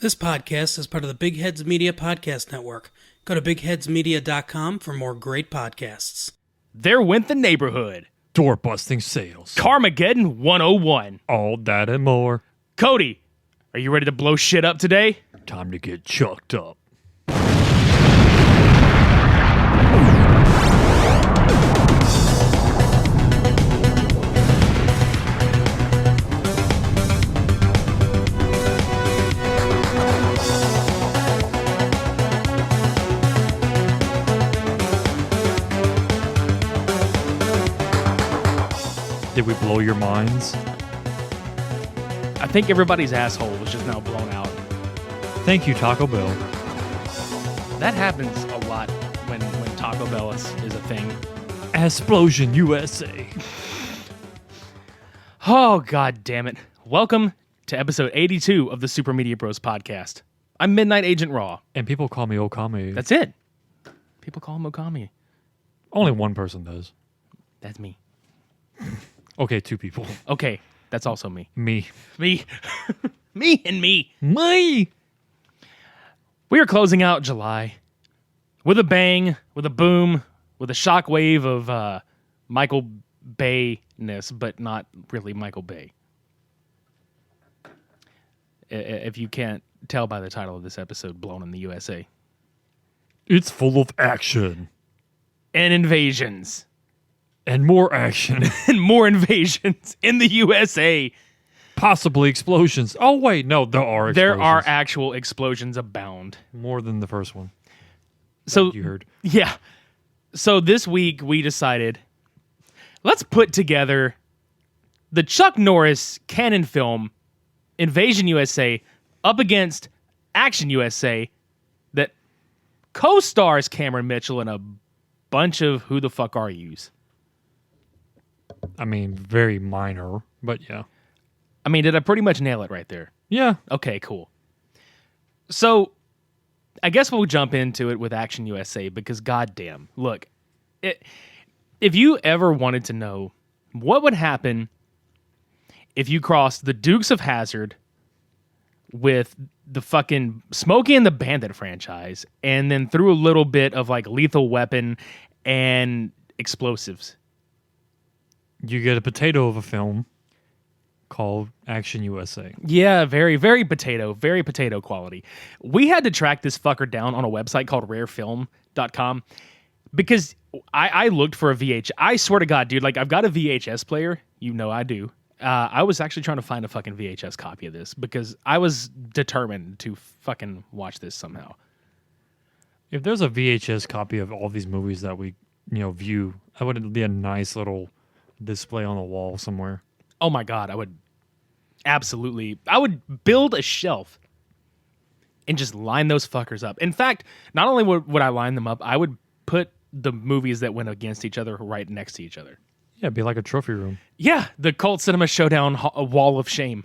This podcast is part of the Big Heads Media Podcast Network. Go to bigheadsmedia.com for more great podcasts. There went the neighborhood. Door-busting sales. Carmageddon 101. All that and more. Cody, are you ready to blow shit up today? Time to get chucked up. Did we blow your minds? I think everybody's asshole was just now blown out. Thank you, Taco Bell. That happens a lot when Taco Bell is a thing. Explosion U.S.A. Oh, god damn it. Welcome to episode 82 of the Super Media Bros podcast. I'm Midnight Agent Raw. And people call me Okami. That's it. People call him Okami. Only one person does. That's me. Okay, two people. Okay, that's also me. Me. Me. Me and me. Me! We are closing out July with a bang, with a boom, with a shockwave of Michael Bay-ness, but not really Michael Bay. If you can't tell by the title of this episode, Blown in the USA. It's full of action. And invasions. And more action. And more invasions in the USA. Possibly explosions. Oh, wait, no, there are explosions. There are actual explosions abound. More than the first one. So Like you heard. Yeah. So this week we decided, let's put together the Chuck Norris canon film Invasion U.S.A. up against Action U.S.A. that co-stars Cameron Mitchell and a bunch of who the fuck are yous. I mean, very minor, but yeah. I mean, did I pretty much nail it right there? Yeah. Okay, cool. So, I guess we'll jump into it with Action USA because goddamn, look, if you ever wanted to know what would happen if you crossed the Dukes of Hazzard with the fucking Smokey and the Bandit franchise and then threw a little bit of like Lethal Weapon and explosives. You get a potato of a film called Action USA. Yeah, very, very potato quality. We had to track this fucker down on a website called rarefilm.com because I looked for a VHS. I swear to God, dude, like I've got a VHS player. You know I do. I was actually trying to find a fucking VHS copy of this because I was determined to fucking watch this somehow. If there's a VHS copy of all these movies that we, view, that would be a nice little display on the wall somewhere. Oh my God, I would build a shelf and just line those fuckers up. In fact, not only would I line them up, I would put the movies that went against each other right next to each other. Yeah, it'd be like a trophy room. Yeah, the Cult Cinema Showdown Wall of Shame.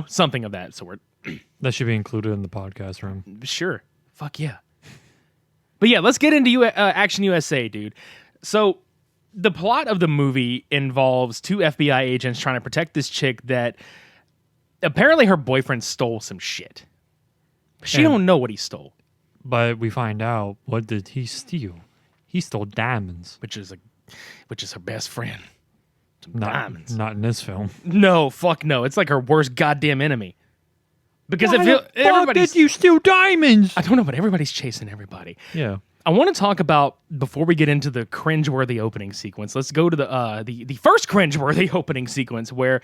Something of that sort. That should be included in the podcast room. Sure. Fuck yeah. But yeah, let's get into Action USA, dude. So, the plot of the movie involves two FBI agents trying to protect this chick that apparently her boyfriend stole some shit. She don't know what he stole. But we find out, what did he steal? He stole diamonds. Which is her best friend. Some diamonds. Not in this film. No, fuck no. It's like her worst goddamn enemy. Because everybody did you steal diamonds? I don't know, but everybody's chasing everybody. Yeah. I want to talk about, before we get into the cringeworthy opening sequence, let's go to the first cringeworthy opening sequence where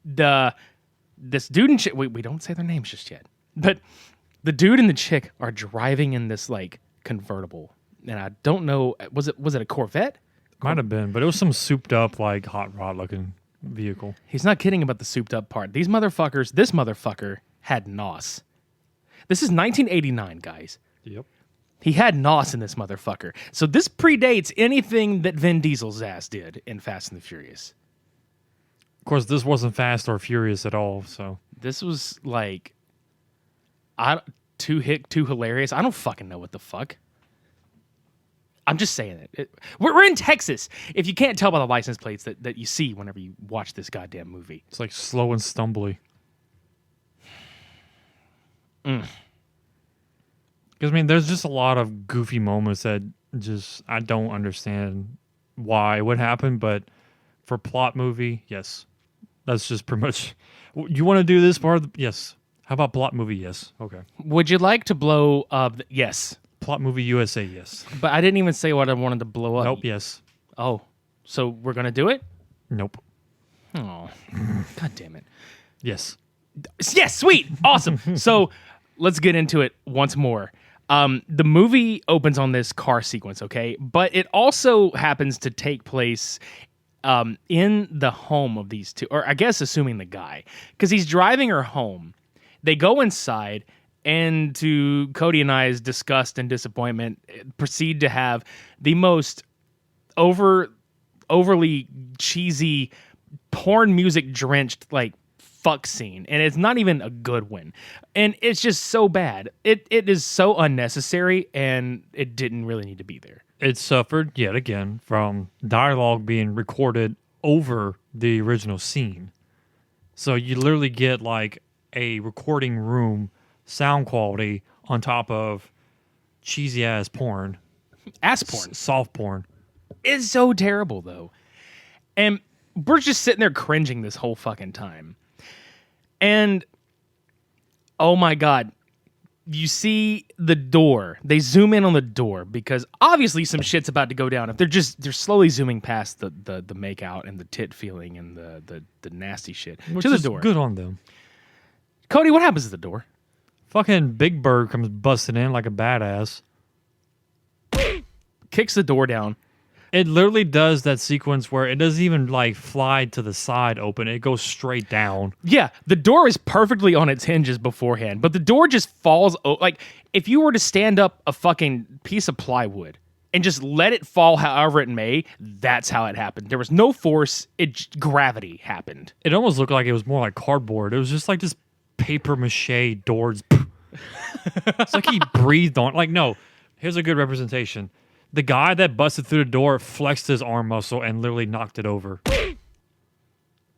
this dude and chick, we don't say their names just yet, but the dude and the chick are driving in this like convertible, and I don't know, was it a Corvette? Might have been, but it was some souped up like hot rod looking vehicle. He's not kidding about the souped up part. This motherfucker had NOS. This is 1989, guys. Yep. He had NOS in this motherfucker. So this predates anything that Vin Diesel's ass did in Fast and the Furious. Of course, this wasn't Fast or Furious at all, so. This was like, too hilarious. I don't fucking know what the fuck. I'm just saying it. We're in Texas. If you can't tell by the license plates that you see whenever you watch this goddamn movie. It's like slow and stumbly. Because, I mean, there's just a lot of goofy moments that just, I don't understand why, what happened, but for plot movie, yes. That's just pretty much, you want to do this part? Yes. How about plot movie? Yes. Okay. Would you like to blow up? Yes. Plot movie USA, yes. But I didn't even say what I wanted to blow up. Nope, yes. Oh, so we're going to do it? Nope. Oh, God damn it. Yes. Yes, sweet. Awesome. So let's get into it once more. The movie opens on this car sequence, okay? But it also happens to take place in the home of these two, or I guess assuming the guy, because he's driving her home. They go inside, and to Cody and I's disgust and disappointment, proceed to have the most overly cheesy, porn music drenched like fuck scene, and it's not even a good one, and it's just so bad. It is so unnecessary, and it didn't really need to be there. It suffered yet again from dialogue being recorded over the original scene, so you literally get like a recording room sound quality on top of cheesy ass porn, Ass porn. soft porn. It's so terrible though, and we're just sitting there cringing this whole fucking time. And, oh my God, you see the door. They zoom in on the door because obviously some shit's about to go down. If they're slowly zooming past the make out and the tit feeling and the nasty shit Which to the is door. good on them. Cody, what happens to the door? Fucking Big Bird comes busting in like a badass. Kicks the door down. It literally does that sequence where it doesn't even like fly to the side open. It goes straight down. Yeah, the door is perfectly on its hinges beforehand, but the door just falls. Like, if you were to stand up a fucking piece of plywood and just let it fall however it may, that's how it happened. There was no force. Gravity happened. It almost looked like it was more like cardboard. It was just like this paper mache doors. It's like he breathed on. Like, no, here's a good representation. The guy that busted through the door flexed his arm muscle and literally knocked it over.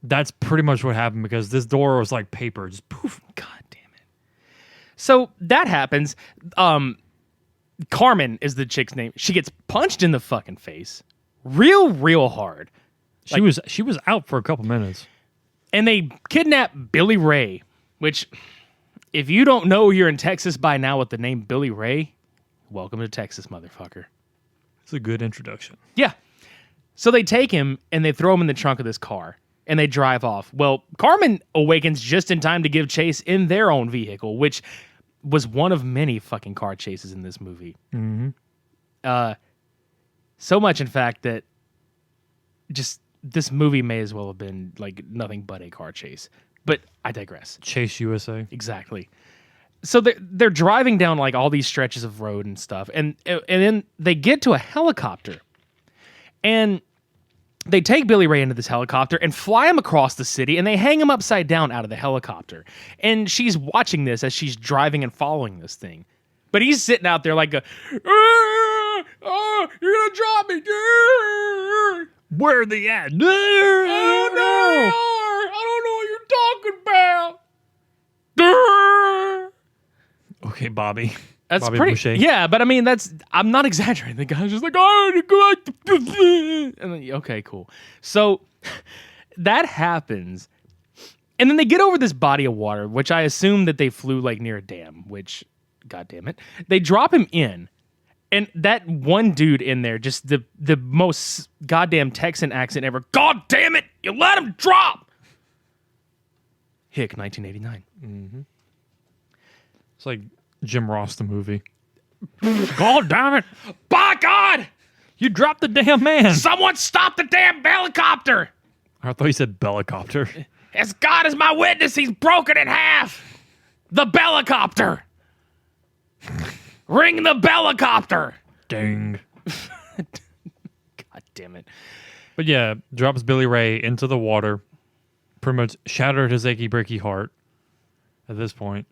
That's pretty much what happened because this door was like paper. Just poof. God damn it. So that happens. Carmen is the chick's name. She gets punched in the fucking face. Real hard. She was out for a couple minutes. And they kidnap Billy Ray, which, if you don't know you're in Texas by now with the name Billy Ray, welcome to Texas, motherfucker. It's a good introduction. Yeah. So they take him and they throw him in the trunk of this car and they drive off. Well, Carmen awakens just in time to give chase in their own vehicle, which was one of many fucking car chases in this movie. Mm-hmm. So much, in fact, that just this movie may as well have been like nothing but a car chase. But I digress. Chase USA. Exactly. So they're driving down like all these stretches of road and stuff, and then they get to a helicopter, and they take Billy Ray into this helicopter and fly him across the city, and they hang him upside down out of the helicopter. And she's watching this as she's driving and following this thing, but he's sitting out there like a, oh, you're gonna drop me, Where are they at? oh no, I don't know what you're talking about. Okay, Bobby. That's Bobby pretty. Boucher. Yeah, but I mean, I'm not exaggerating. The guy's just like, oh, and then, okay, cool. So that happens, and then they get over this body of water, which I assume that they flew like near a dam. Which, god damn it, they drop him in, and that one dude in there, just the most goddamn Texan accent ever. God damn it, you let him drop. Hick, 1989. Mm-hmm. It's like Jim Ross, the movie. God damn it. By God! You dropped the damn man. Someone stop the damn helicopter! I thought you said bellicopter. As God is my witness, he's broken in half! The bellicopter! Ring the bellicopter! Dang. God damn it. But yeah, drops Billy Ray into the water. Pretty much shattered his achy breaky heart at this point.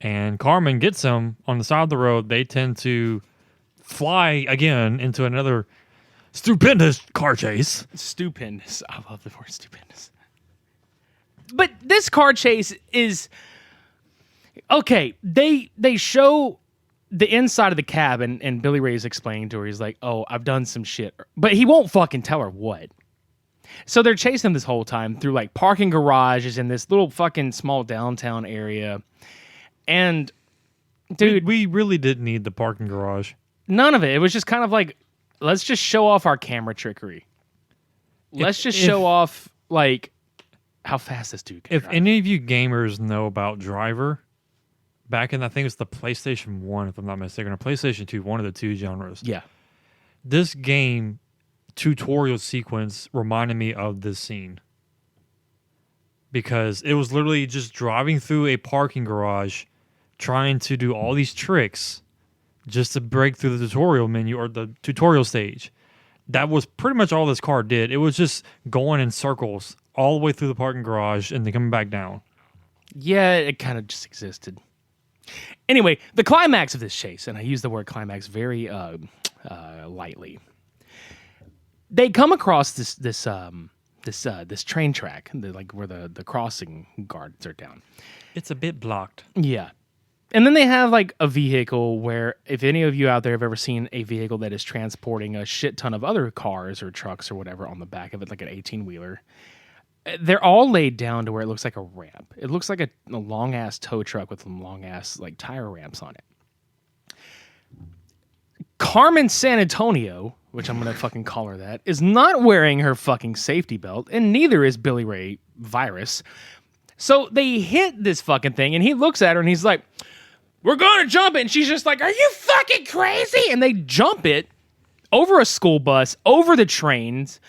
And Carmen gets him on the side of the road. They tend to fly again into another stupendous car chase. Stupendous. I love the word stupendous. But this car chase is... Okay, they show the inside of the cabin, and Billy Ray's explaining to her. He's like, "Oh, I've done some shit," but he won't fucking tell her what. So they're chasing him this whole time through like parking garages in this little fucking small downtown area, and dude, we really didn't need the parking garage. none of it. It was just kind of like, let's just show off our camera trickery. Let's just show off like how fast this dude can If drive. any of you gamers know about Driver, back in I think it's the PlayStation 1, if I'm not mistaken, or PlayStation 2, one of the two genres. Yeah. This game tutorial sequence reminded me of this scene. Because it was literally just driving through a parking garage, trying to do all these tricks just to break through the tutorial menu or the tutorial stage. That was pretty much all this car did. It was just going in circles all the way through the parking garage and then coming back down. Yeah, it kind of just existed. Anyway, the climax of this chase, and I use the word climax very lightly. They come across this train track, like where the crossing guards are down. It's a bit blocked. Yeah. And then they have like a vehicle where, if any of you out there have ever seen a vehicle that is transporting a shit ton of other cars or trucks or whatever on the back of it, like an 18-wheeler, they're all laid down to where it looks like a ramp. It looks like a long-ass tow truck with some long-ass like tire ramps on it. Carmen San Antonio, which I'm going to fucking call her that, is not wearing her fucking safety belt, and neither is Billy Ray Virus. So they hit this fucking thing, and he looks at her, and he's like, "We're going to jump it." And she's just like, "Are you fucking crazy?" And they jump it over a school bus, over the trains,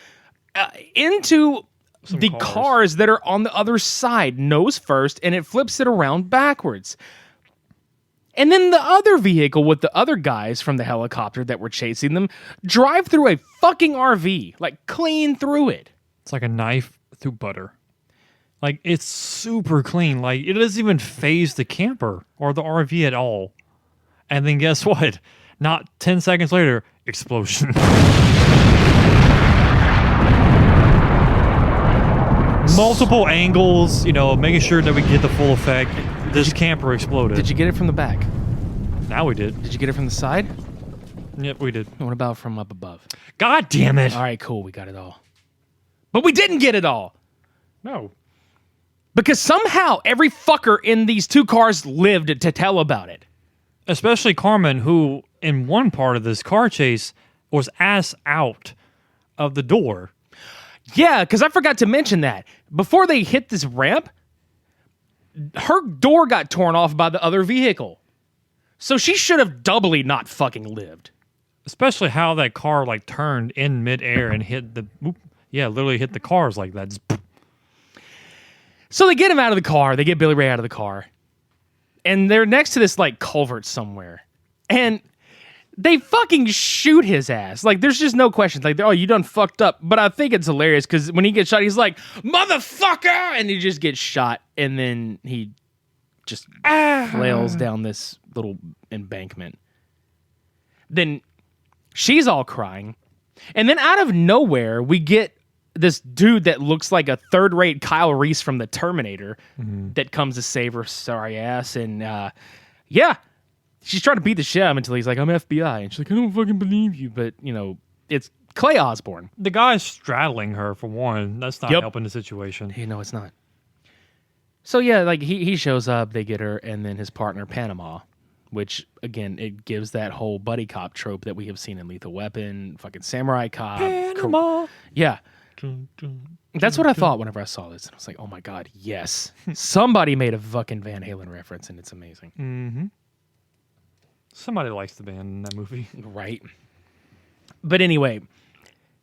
into the cars that are on the other side, nose first, and it flips it around backwards. And then the other vehicle with the other guys from the helicopter that were chasing them drive through a fucking RV, like clean through it. It's like a knife through butter. Like, it's super clean. Like, it doesn't even phase the camper or the RV at all. And then guess what? Not 10 seconds later, explosion. Multiple angles, making sure that we get the full effect. This camper exploded. Did you get it from the back? Now we did. Did you get it from the side? Yep, we did. What about from up above? God damn it. All right, cool. We got it all. But we didn't get it all. No. Because somehow every fucker in these two cars lived to tell about it. Especially Carmen, who in one part of this car chase was ass out of the door. Yeah, because I forgot to mention that. Before they hit this ramp, her door got torn off by the other vehicle. So she should have doubly not fucking lived. Especially how that car like turned in midair and hit literally hit the cars like that. Just, so they get him out of the car. They get Billy Ray out of the car. And they're next to this like culvert somewhere. And they fucking shoot his ass. Like, there's just no questions. Like, oh, you done fucked up. But I think it's hilarious because when he gets shot, he's like, "Motherfucker!" And he just gets shot. And then he just flails down this little embankment. Then she's all crying. And then out of nowhere, we get this dude that looks like a third-rate Kyle Reese from the Terminator that comes to save her sorry ass. And she's trying to beat the shit out of him until he's like, "I'm FBI." And she's like, "I don't fucking believe you." But, it's Clay Osborne. the guy's straddling her for one. That's not helping the situation. No, it's not. So, yeah, like, he shows up, they get her, and then his partner, Panama, which, again, it gives that whole buddy cop trope that we have seen in Lethal Weapon, fucking Samurai Cop. Panama. Yeah. That's what I thought whenever I saw this. And I was like, oh, my God, yes. Somebody made a fucking Van Halen reference, and it's amazing. Mm-hmm. Somebody likes the band in that movie. Right. But anyway,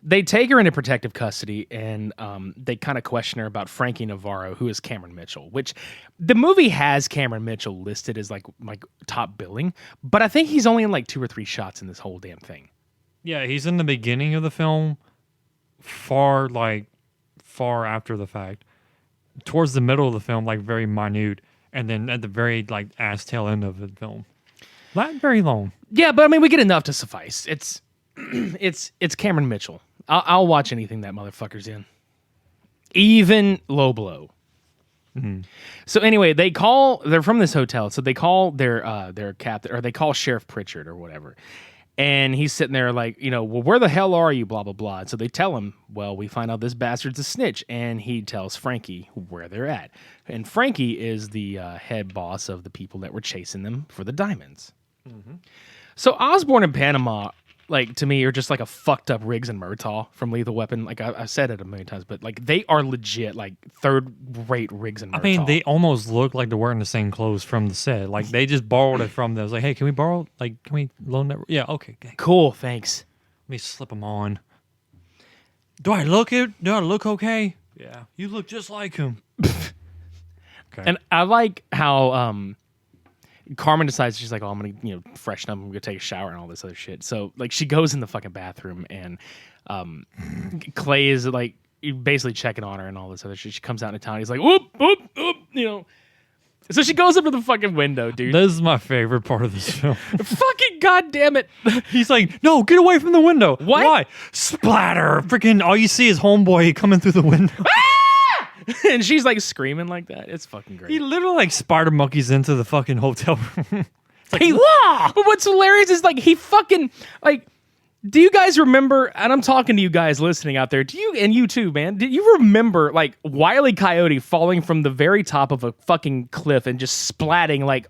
they take her into protective custody, and they kind of question her about Frankie Navarro, who is Cameron Mitchell, which the movie has Cameron Mitchell listed as like top billing, but I think he's only in like 2 or 3 shots in this whole damn thing. Yeah, he's in the beginning of the film, far after the fact. Towards the middle of the film, like very minute, and then at the very like ass tail end of the film. Not very long. Yeah, but I mean, we get enough to suffice. It's Cameron Mitchell. I'll watch anything that motherfucker's in. Even low blow. So anyway, they're from this hotel, so they call their captain, or they call Sheriff Pritchard or whatever. And he's sitting there like, well, where the hell are you? Blah, blah, blah. And so they tell him, well, we find out this bastard's a snitch. And he tells Frankie where they're at. And Frankie is the head boss of the people that were chasing them for the diamonds. So Osborne and Panama, like, to me, are just like a fucked up Riggs and Murtaugh from Lethal Weapon. Like, I've said it a million times, but like, they are legit like third-rate Riggs and Murtaugh. I mean, they almost look like they're wearing the same clothes from the set. Like, they just borrowed it from them. I was like, hey, can we borrow? Like, can we loan that? Yeah, okay. Cool, thanks. Let me slip them on. Do I look okay? Yeah, you look just like him. Okay. And I like how Carmen decides, she's like, oh, I'm gonna freshen up, I'm gonna take a shower and all this other shit. So like she goes in the fucking bathroom and Clay is like basically checking on her and all this other shit. She comes out into town, he's like, whoop, whoop, whoop, So she goes up to the fucking window, dude. This is my favorite part of this film. Fucking goddamn it. He's like, no, get away from the window. What? Why? Splatter. Freaking all you see is homeboy coming through the window. And she's like screaming like that. It's fucking great. He literally like spider monkeys into the fucking hotel room. It's like, But what's hilarious is like he fucking like. Do you guys remember? And I'm talking to you guys listening out there. Do you and you too, man? Do you remember like Wile E. Coyote falling from the very top of a fucking cliff and just splatting like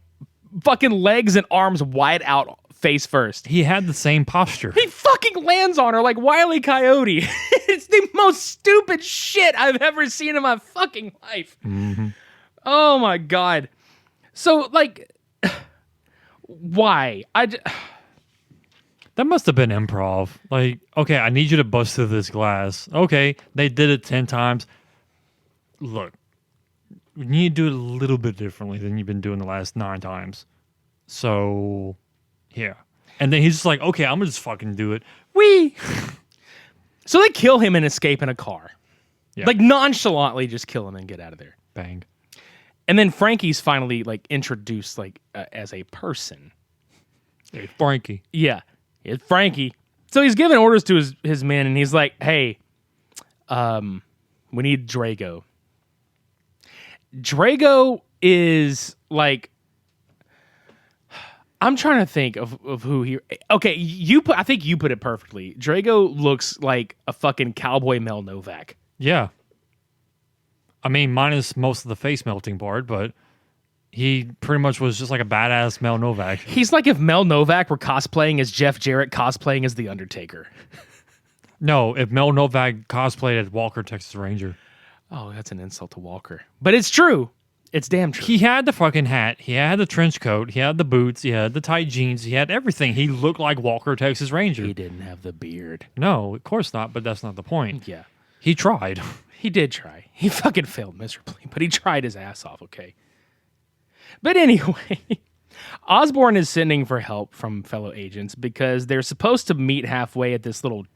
fucking legs and arms wide out, face first? he had the same posture. He fucking lands on her like Wile E. Coyote. It's the most stupid shit I've ever seen in my fucking life. Oh my god. So like, why? That must have been improv. Like, okay, I need you to bust through this glass. Okay, they did it 10 times. Look, we need to do it a little bit differently than you've been doing the last 9 times. So, yeah. And then he's just like, okay, I'm going to just fucking do it. Wee! So they kill him and escape in a car. Yeah. Like, nonchalantly just kill him and get out of there. Bang. And then Frankie's finally, like, introduced, like, as a person. Hey, Frankie. Yeah. It's Frankie. So he's giving orders to his men, and he's like, hey, we need Drago. Drago is, like... I'm trying to think of who he... Okay, I think you put it perfectly. Drago looks like a fucking cowboy Mel Novak. Yeah. I mean, minus most of the face melting part, but he pretty much was just like a badass Mel Novak. He's like if Mel Novak were cosplaying as Jeff Jarrett, cosplaying as The Undertaker. No, if Mel Novak cosplayed as Walker, Texas Ranger. Oh, that's an insult to Walker. But it's true. It's damn true. He had the fucking hat. He had the trench coat. He had the boots. He had the tight jeans. He had everything. He looked like Walker, Texas Ranger. He didn't have the beard. No, of course not, but that's not the point. Yeah. He tried. He did try. He fucking failed miserably, but he tried his ass off, okay? But anyway, Osborne is sending for help from fellow agents because they're supposed to meet halfway at this little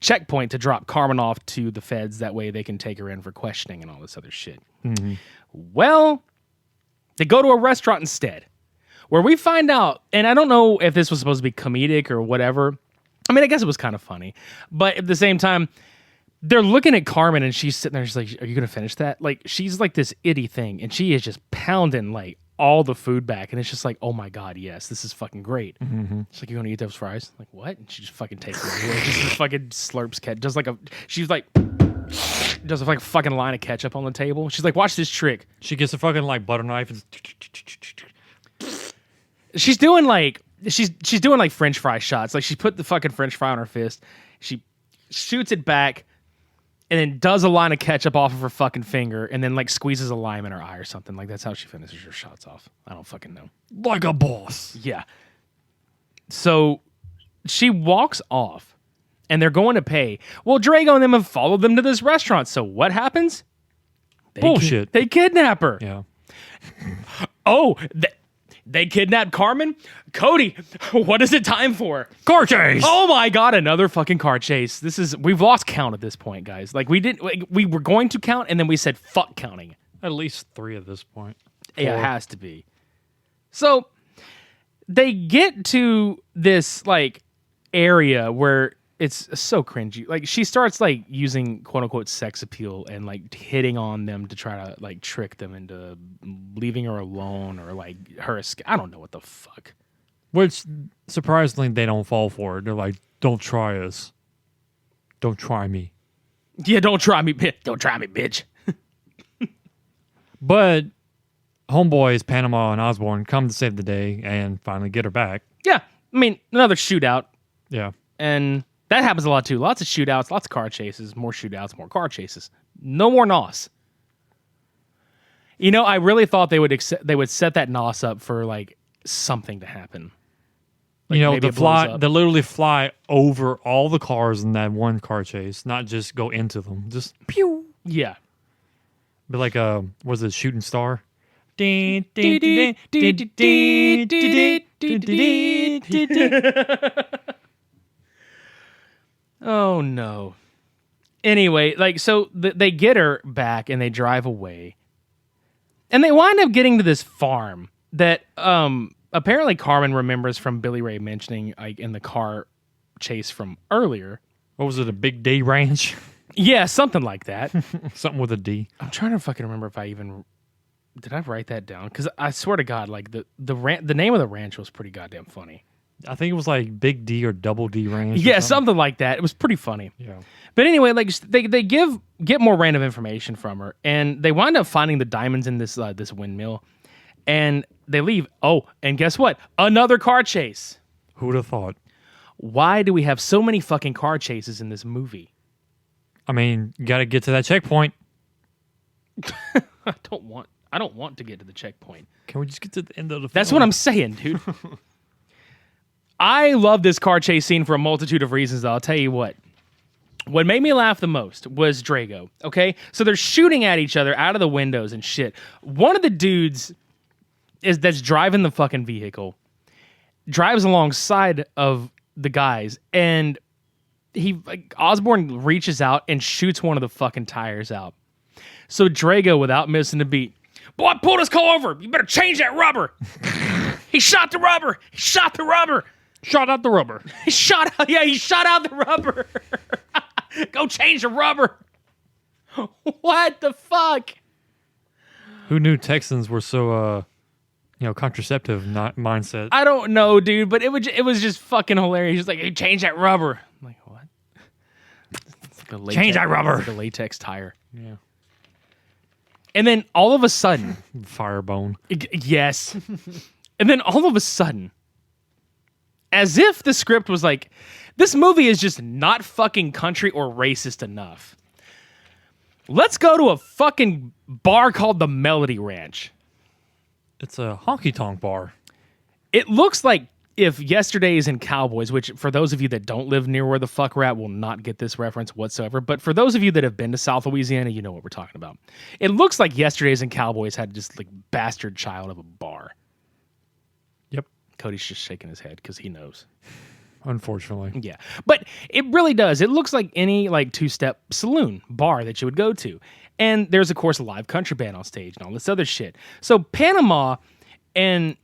checkpoint to drop Carmen off to the feds. That way they can take her in for questioning and all this other shit. Mm-hmm. Well, they go to a restaurant instead, where we find out, and I don't know if this was supposed to be comedic or whatever. I mean, I guess it was kind of funny, but at the same time, they're looking at Carmen and she's sitting there. She's like, are you going to finish that? Like, she's like this itty thing and she is just pounding like all the food back. And it's just like, oh my God, yes, this is fucking great. Mm-hmm. She's like, you want to eat those fries? I'm like, what? And she just fucking takes it away. Just fucking slurps she's like, does a fucking line of ketchup on the table. She's like, watch this trick. She gets a fucking like butter knife and she's doing like French fry shots. Like she put the fucking French fry on her fist. She shoots it back. And then does a line of ketchup off of her fucking finger, and then like squeezes a lime in her eye or something. Like that's how she finishes her shots off. I don't fucking know. like a boss. Yeah. So she walks off, and they're going to pay. Well, Drago and them have followed them to this restaurant. So what happens? Bullshit. They kidnap her. Yeah. Oh, they kidnapped Carmen? Cody, what is it time for? Car chase! Oh my God, another fucking car chase. We've lost count at this point, guys. Like we were going to count and then we said fuck counting. At least 3 at this point. 4. Yeah, it has to be. So they get to this like area where it's so cringy. Like she starts like using quote unquote sex appeal and like hitting on them to try to like trick them into leaving her alone or like her escape. I don't know what the fuck. Which surprisingly they don't fall for it. They're like, "Don't try us. Don't try me." Yeah, don't try me, bitch. Don't try me, bitch. But homeboys Panama and Osborne come to save the day and finally get her back. Yeah, I mean another shootout, Yeah. and that happens a lot too. Lots of shootouts, lots of car chases, more shootouts, more car chases. No more NOS. You know, I really thought they would set that NOS up for like something to happen. Like maybe it blows up. They literally fly over all the cars in that one car chase, not just go into them. Just pew. Yeah. But like was it Shooting Star? Oh no. Anyway, like so they get her back and they drive away. And they wind up getting to this farm that apparently Carmen remembers from Billy Ray mentioning like in the car chase from earlier. What was it, a Big D Ranch? Yeah, something like that. Something with a D. I'm trying to fucking remember if I even did I write that down, because I swear to God, like the name of the ranch was pretty goddamn funny. I think it was like Big D or Double D Ranch. Yeah, something like that. It was pretty funny. Yeah. But anyway, like they get more random information from her, and they wind up finding the diamonds in this this windmill, and they leave. Oh, and guess what? Another car chase. Who'd have thought? Why do we have so many fucking car chases in this movie? I mean, you got to get to that checkpoint. I don't want to get to the checkpoint. Can we just get to the end of the film? That's what I'm saying, dude. I love this car chase scene for a multitude of reasons, though. I'll tell you what. What made me laugh the most was Drago, okay? So they're shooting at each other out of the windows and shit. One of the dudes that's driving the fucking vehicle drives alongside of the guys, and Osborne reaches out and shoots one of the fucking tires out. So Drago, without missing a beat, "Boy, pull this car over. You better change that rubber." He shot the rubber. He shot the rubber. Shot out the rubber. He shot out the rubber. Go change the rubber. What the fuck? Who knew Texans were so contraceptive mindset? I don't know, dude, but it was just fucking hilarious. He's like, "Hey, change that rubber." I'm like, what? It's like a latex, Change that rubber. It's like a latex tire. Yeah. And then all of a sudden, Firebone. yes. And then all of a sudden, as if the script was like, this movie is just not fucking country or racist enough. Let's go to a fucking bar called the Melody Ranch. It's a honky-tonk bar. It looks like if Yesterday's and Cowboys, which for those of you that don't live near where the fuck we're at will not get this reference whatsoever, but for those of you that have been to South Louisiana, you know what we're talking about. It looks like Yesterday's and Cowboys had just like bastard child of a bar. Yep. Cody's just shaking his head because he knows. Unfortunately. Yeah. But it really does. It looks like any like two-step saloon bar that you would go to. And there's, of course, a live country band on stage and all this other shit. So Panama, and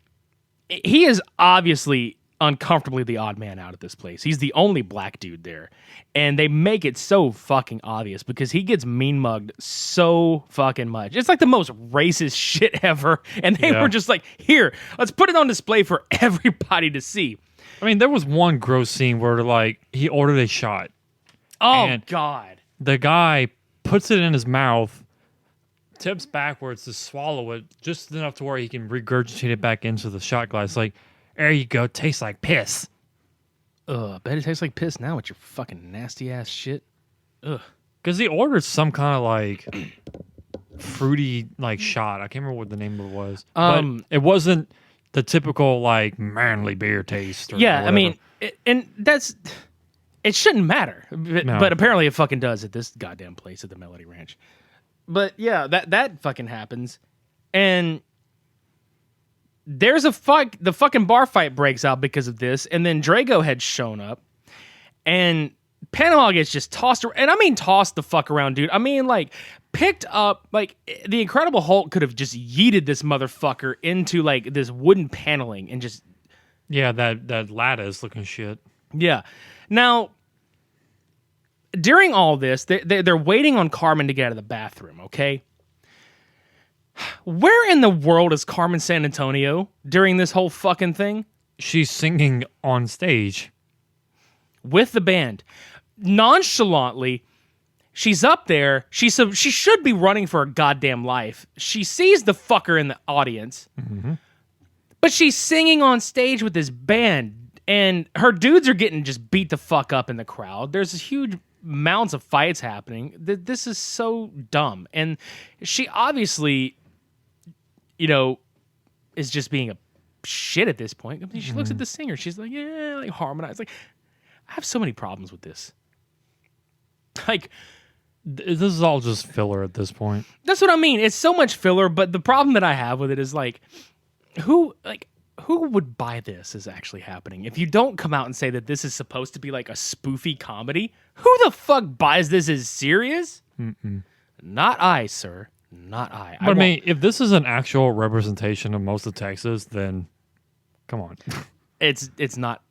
he is obviously uncomfortably the odd man out at this place. He's the only black dude there. And they make it so fucking obvious because he gets mean mugged so fucking much. It's like the most racist shit ever. And they were just like, here, let's put it on display for everybody to see. I mean, there was one gross scene where like he ordered a shot. Oh, God. The guy puts it in his mouth, tips backwards to swallow it just enough to where he can regurgitate it back into the shot glass. Like, there you go, tastes like piss. Ugh, I bet it tastes like piss now with your fucking nasty ass shit. Ugh. Because he ordered some kind of like fruity like shot. I can't remember what the name of it was. But it wasn't the typical like manly beer taste. Or yeah, whatever. I mean, it shouldn't matter, but apparently it fucking does at this goddamn place at the Melody Ranch. But yeah, that fucking happens, and there's the fucking bar fight breaks out because of this, and then Drago had shown up, and Panama gets just tossed around, and I mean tossed the fuck around, dude. I mean like picked up, like the Incredible Hulk could have just yeeted this motherfucker into like this wooden paneling and just that lattice looking shit. yeah. Now during all this, they're waiting on Carmen to get out of the bathroom, okay? Where in the world is Carmen Sanantonio during this whole fucking thing? She's singing on stage. With the band. Nonchalantly, she's up there. She should be running for her goddamn life. She sees the fucker in the audience. Mm-hmm. But she's singing on stage with this band. And her dudes are getting just beat the fuck up in the crowd. There's huge amounts of fights happening. This is so dumb. And she obviously, is just being a shit at this point. I mean, she looks at the singer. She's like, yeah, like harmonize. Like, I have so many problems with this. Like, this is all just filler at this point. That's what I mean. It's so much filler, but the problem that I have with it is like, who would buy this is actually happening? If you don't come out and say that this is supposed to be like a spoofy comedy, who the fuck buys this as serious? Mm-mm. Not I, sir. Not I. But I mean, if this is an actual representation of most of Texas, then come on. It's not.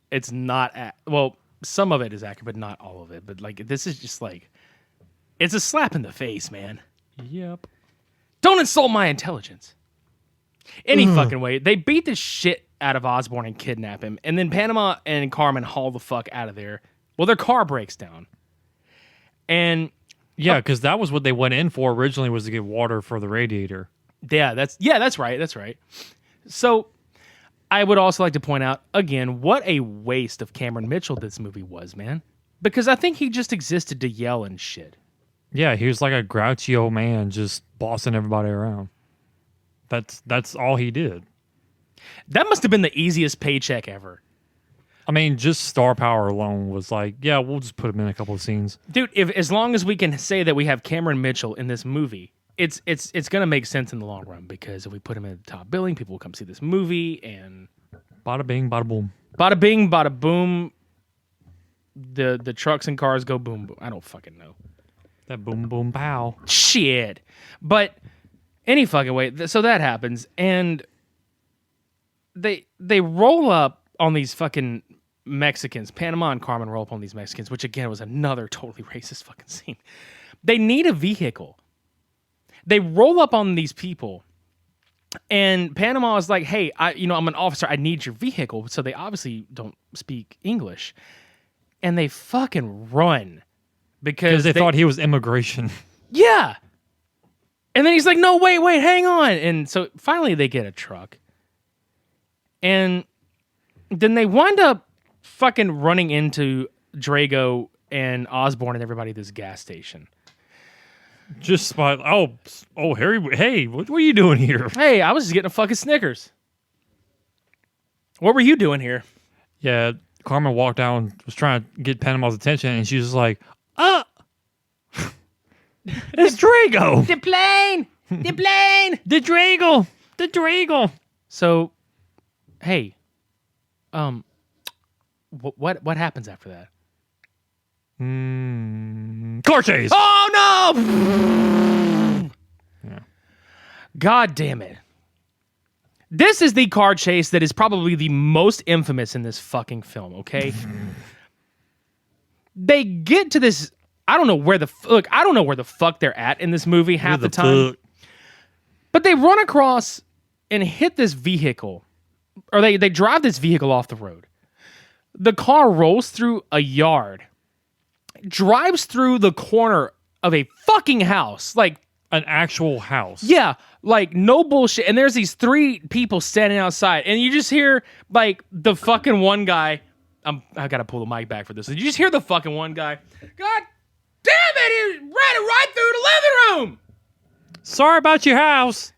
Well, some of it is accurate, but not all of it. But like, this is just like, it's a slap in the face, man. Yep. Don't insult my intelligence. Any fucking way. They beat the shit out of Osborne and kidnap him. And then Panama and Carmen haul the fuck out of there. Well, their car breaks down. And yeah, because that was what they went in for originally, was to get water for the radiator. Yeah, that's right. That's right. So I would also like to point out, again, what a waste of Cameron Mitchell this movie was, man. Because I think he just existed to yell and shit. Yeah, he was like a grouchy old man just bossing everybody around. That's all he did. That must have been the easiest paycheck ever. I mean, just star power alone was like, yeah, we'll just put him in a couple of scenes. Dude, as long as we can say that we have Cameron Mitchell in this movie, it's going to make sense in the long run, because if we put him in the top billing, people will come see this movie, and bada bing, bada boom. Bada bing, bada boom. The trucks and cars go boom boom. I don't fucking know. That boom boom pow. Shit. But any fucking way, so that happens, and they roll up on these fucking Mexicans. Panama and Carmen roll up on these Mexicans, which again was another totally racist fucking scene. They need a vehicle. They roll up on these people, and Panama is like, hey, I'm an officer. I need your vehicle. So they obviously don't speak English. And they fucking run. Because they thought he was immigration. Yeah. And then he's like, no, wait, hang on. And so finally they get a truck. And then they wind up fucking running into Drago and Osborne and everybody at this gas station. Just by, Harry, hey, what are you doing here? Hey, I was just getting a fucking Snickers. What were you doing here? Yeah, Carmen walked down, was trying to get Panama's attention, and she was like, it's Drago! The plane! The plane! The Drago! The Drago! So, hey, what happens after that? Car chase! Oh, no! Yeah. God damn it. This is the car chase that is probably the most infamous in this fucking film, okay? They get to this, I don't know where the fuck they're at in this movie half the time. Fuck? But they run across and hit this vehicle, or they drive this vehicle off the road. The car rolls through a yard, drives through the corner of a fucking house, like an actual house. Yeah, like no bullshit. And there's these three people standing outside, and you just hear like the fucking one guy. I gotta pull the mic back for this. You just hear the fucking one guy. God damn it! He ran it right through the living room. Sorry about your house.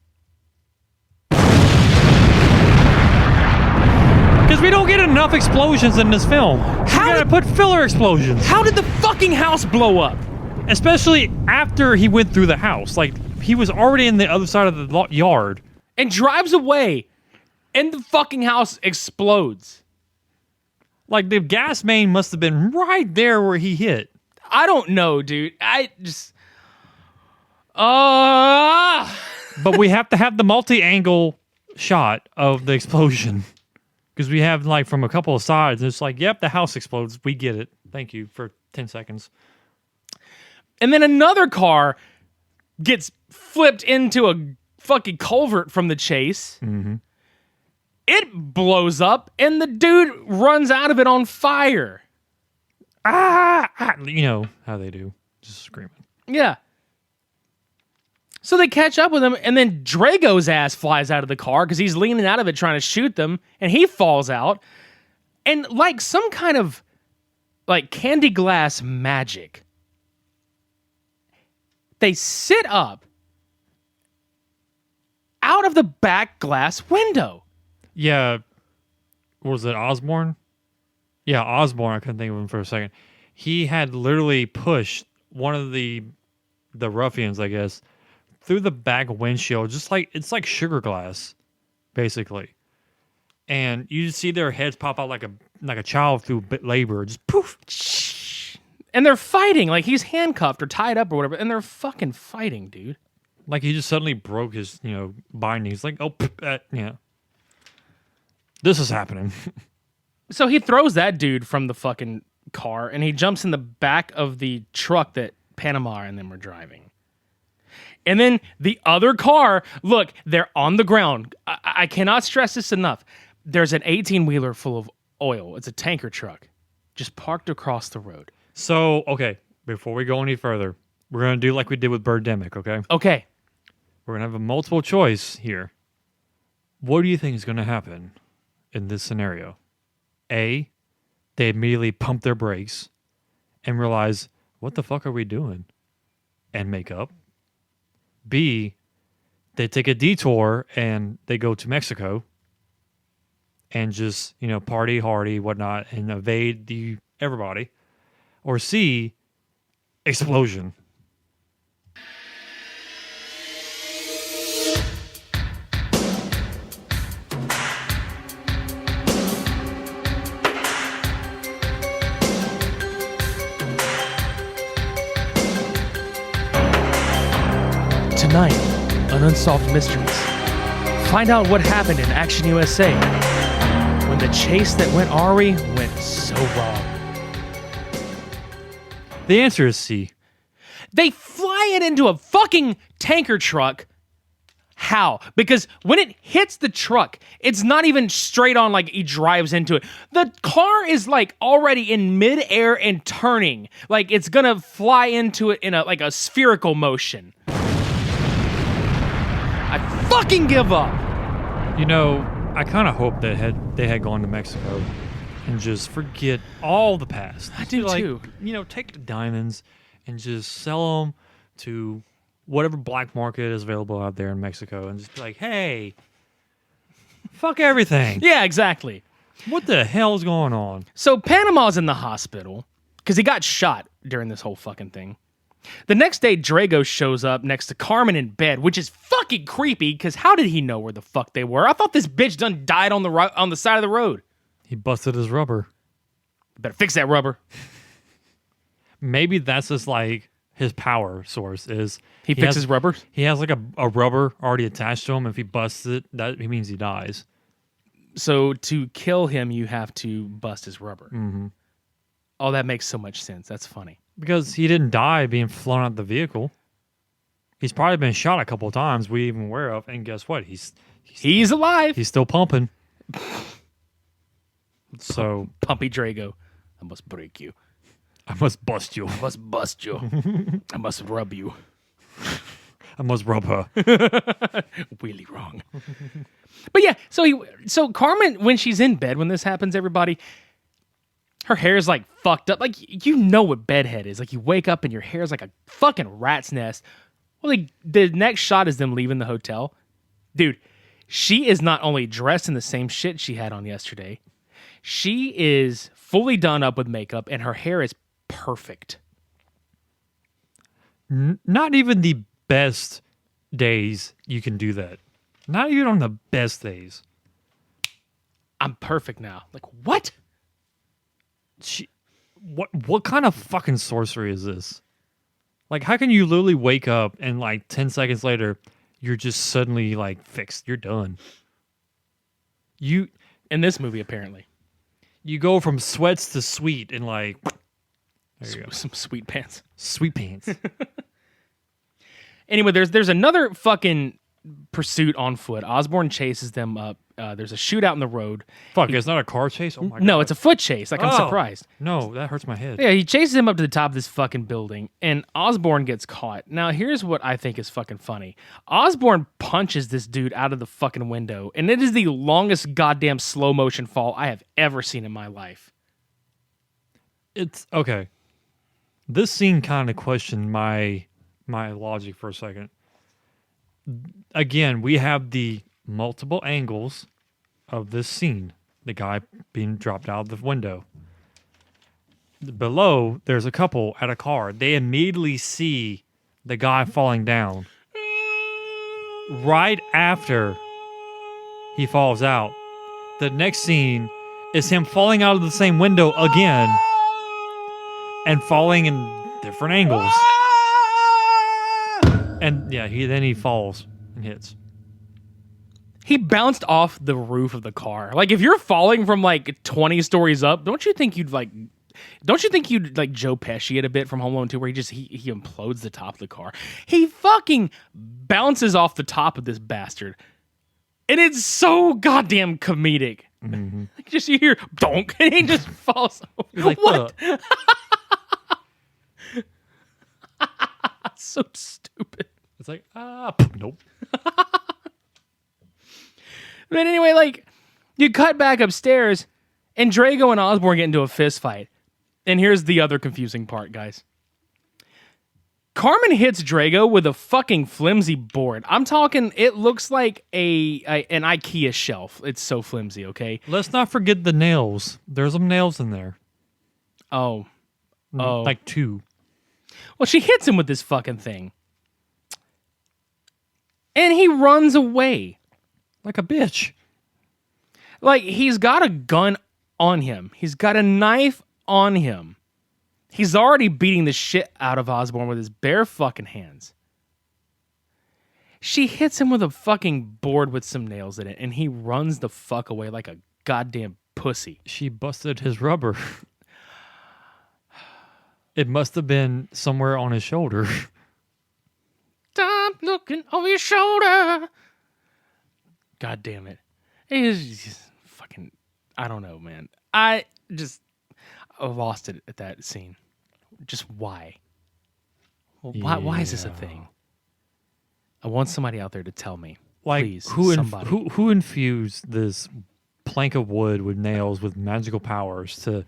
Because we don't get enough explosions in this film. How gotta put filler explosions? How did the fucking house blow up? Especially after he went through the house. Like, he was already in the other side of the yard. And drives away. And the fucking house explodes. Like, the gas main must have been right there where he hit. I don't know, dude. I just... But we have to have the multi-angle shot of the explosion. Because we have, like, from a couple of sides, it's like, yep, the house explodes. We get it. Thank you for 10 seconds. And then another car gets flipped into a fucking culvert from the chase. Mm-hmm. It blows up, and the dude runs out of it on fire. You know how they do. Just screaming. Yeah. So they catch up with him, and then Drago's ass flies out of the car because he's leaning out of it trying to shoot them, and he falls out. And like some kind of like candy glass magic, they sit up out of the back glass window. Yeah. What was it, Osborne? Yeah, Osborne. I couldn't think of him for a second. He had literally pushed one of the ruffians, I guess, through the back windshield, just like it's like sugar glass, basically. And you just see their heads pop out like a child through labor, just poof. And they're fighting, like he's handcuffed or tied up or whatever, and they're fucking fighting, dude. Like he just suddenly broke his, bindings. Like, yeah. This is happening. So he throws that dude from the fucking car, and he jumps in the back of the truck that Panama and them were driving. And then the other car, look, they're on the ground. I cannot stress this enough. There's an 18-wheeler full of oil. It's a tanker truck just parked across the road. So, okay, before we go any further, we're going to do like we did with Birdemic, okay? Okay. We're going to have a multiple choice here. What do you think is going to happen in this scenario? A, they immediately pump their brakes and realize, what the fuck are we doing? And make up. B, they take a detour and they go to Mexico and just, party hardy, whatnot, and evade everybody. Or C, explosion. Tonight on Unsolved Mysteries, find out what happened in Action USA when the chase that went awry went so wrong. The answer is C. They fly it into a fucking tanker truck. How? Because when it hits the truck, it's not even straight on like he drives into it. The car is like already in midair and turning. Like it's gonna fly into it in a spherical motion. I fucking give up. I kind of hope that they had gone to Mexico and just forget all the past. I do too. Take the diamonds and just sell them to whatever black market is available out there in Mexico and just be like, hey, fuck everything. Yeah, exactly. What the hell is going on? So Panama's in the hospital because he got shot during this whole fucking thing. The next day, Drago shows up next to Carmen in bed, which is fucking creepy because how did he know where the fuck they were? I thought this bitch done died on the side of the road. He busted his rubber. Better fix that rubber. Maybe that's just like his power source is He fixes rubbers? He has like a rubber already attached to him. If he busts it, that means he dies. So to kill him, you have to bust his rubber. Mm-hmm. Oh, that makes so much sense. That's funny. Because he didn't die being flown out the vehicle. He's probably been shot a couple of times we even aware of. And guess what? He's alive. He's still pumping. So Pumpy Drago, I must break you. I must bust you. I must bust you. I must rub you. I must rub her. Really wrong. But yeah, so Carmen, when she's in bed, when this happens, everybody, her hair is like fucked up. Like, what bedhead is. Like, you wake up and your hair is like a fucking rat's nest. Well, the next shot is them leaving the hotel. Dude, she is not only dressed in the same shit she had on yesterday, she is fully done up with makeup and her hair is perfect. Not even the best days you can do that. Not even on the best days. I'm perfect now. Like, what? What kind of fucking sorcery is this? Like, how can you literally wake up and like 10 seconds later, you're just suddenly like fixed? You're done. In this movie, apparently. You go from sweats to sweet in like There you go. Some sweet pants. Sweet pants. Anyway, there's another fucking pursuit on foot. Osborn chases them up. There's a shootout in the road. Fuck, it's not a car chase? Oh my god. No, it's a foot chase. Like, I'm Oh. surprised. No, that hurts my head. Yeah, he chases him up to the top of this fucking building, and Osborn gets caught. Now, here's what I think is fucking funny. Osborn punches this dude out of the fucking window, and it is the longest goddamn slow motion fall I have ever seen in my life. It's okay. This scene kind of questioned my logic for a second. Again, we have the multiple angles of this scene. The guy being dropped out of the window. Below, there's a couple at a car. They immediately see the guy falling down. Right after he falls out, the next scene is him falling out of the same window again and falling in different angles. And yeah, he falls and hits. He bounced off the roof of the car. Like, if you're falling from like 20 stories up, don't you think you'd like Joe Pesci it a bit from Home Alone 2, where he implodes the top of the car? He fucking bounces off the top of this bastard. And it's so goddamn comedic. Mm-hmm. Just you hear donk, and he just falls over. He's like, What? So stupid. It's like, nope. But anyway, like, you cut back upstairs, and Drago and Osborn get into a fist fight. And here's the other confusing part, guys. Carmen hits Drago with a fucking flimsy board. I'm talking, it looks like an IKEA shelf. It's so flimsy, okay? Let's not forget the nails. There's some nails in there. Oh. Like 2. Well, she hits him with this fucking thing. And he runs away. Like a bitch. Like, he's got a gun on him. He's got a knife on him. He's already beating the shit out of Osborn with his bare fucking hands. She hits him with a fucking board with some nails in it, and he runs the fuck away like a goddamn pussy. She busted his rubber. It must have been somewhere on his shoulder. Stop looking over your shoulder. God damn it. It is just fucking, I don't know, man. I lost it at that scene. Just why? Well, why is this a thing? I want somebody out there to tell me. Like, please, somebody. Who infused this plank of wood with nails with magical powers to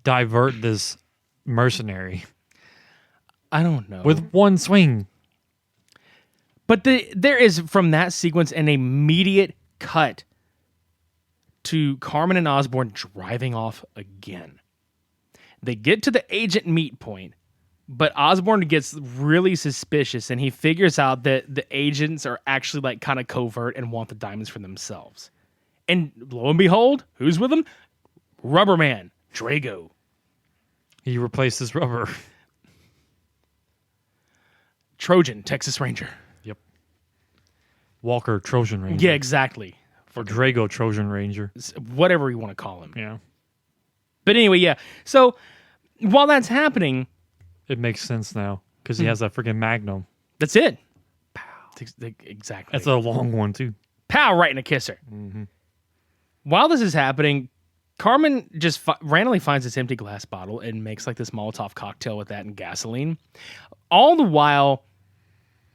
divert this mercenary? I don't know. With one swing. But there is, from that sequence, an immediate cut to Carmen and Osborn driving off again. They get to the agent meet point, but Osborn gets really suspicious, and he figures out that the agents are actually like kind of covert and want the diamonds for themselves. And lo and behold, who's with them? Rubberman, Drago. He replaced his rubber. Trojan, Texas Ranger. Yep. Walker, Trojan Ranger. Yeah, exactly. Or Drago, Trojan Ranger. Whatever you want to call him. Yeah. But anyway, yeah. So while that's happening, it makes sense now because he has that freaking Magnum. that's it. Pow. Exactly. That's a long one too. Pow, right in a kisser. Mm-hmm. While this is happening, Carmen just randomly finds this empty glass bottle and makes like this Molotov cocktail with that and gasoline. All the while,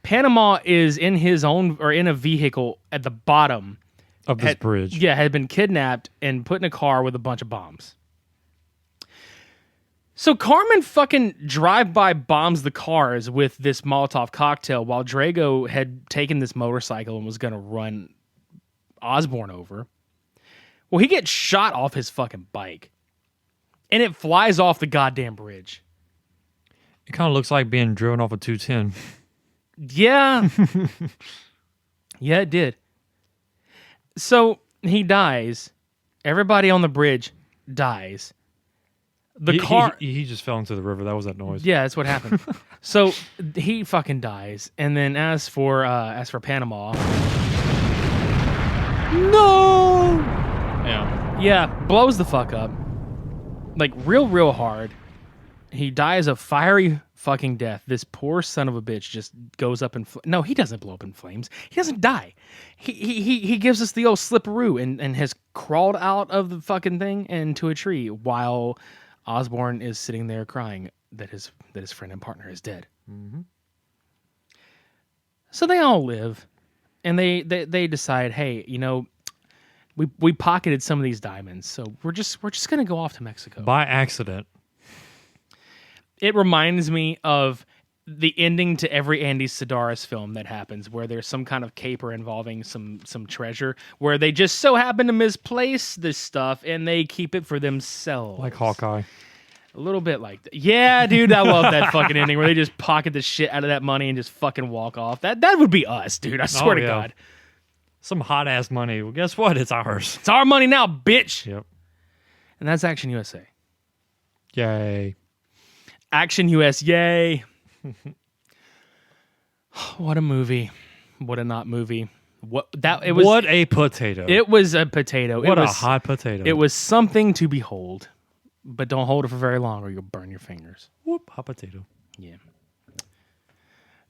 Panama is in his own, or in a vehicle at the bottom Of this bridge. Yeah, had been kidnapped and put in a car with a bunch of bombs. So Carmen fucking drive-by bombs the cars with this Molotov cocktail while Drago had taken this motorcycle and was going to run Osborn over. Well, he gets shot off his fucking bike. And it flies off the goddamn bridge. It kind of looks like being driven off a 210. Yeah. Yeah, it did. So he dies. Everybody on the bridge dies. The car... He just fell into the river. That was that noise. Yeah, that's what happened. So he fucking dies. And then as for Panama... No! Yeah. Yeah, blows the fuck up. Like, real hard. He dies a fiery fucking death. This poor son of a bitch just goes up in no, he doesn't blow up in flames. He doesn't die. He gives us the old slipperoo and has crawled out of the fucking thing into a tree while Osborn is sitting there crying that his friend and partner is dead. Mm-hmm. So they all live, and they decide, hey, you know, we pocketed some of these diamonds, so we're just gonna go off to Mexico By accident. It reminds me of the ending to every Andy Sedaris film that happens, where there's some kind of caper involving some treasure, where they just so happen to misplace this stuff and they keep it for themselves. Like Hawkeye. A little bit like that. Yeah, dude, I love that fucking ending where they just pocket the shit out of that money and just fucking walk off. That would be us, dude. I swear to God. Some hot ass money. Well, guess what? It's ours. It's our money now, bitch. Yep. And that's Action USA. Yay. Action US, yay. What a movie. What a not movie. What a potato. It was a potato. What a hot potato. It was something to behold. But don't hold it for very long or you'll burn your fingers. Whoop, hot potato. Yeah.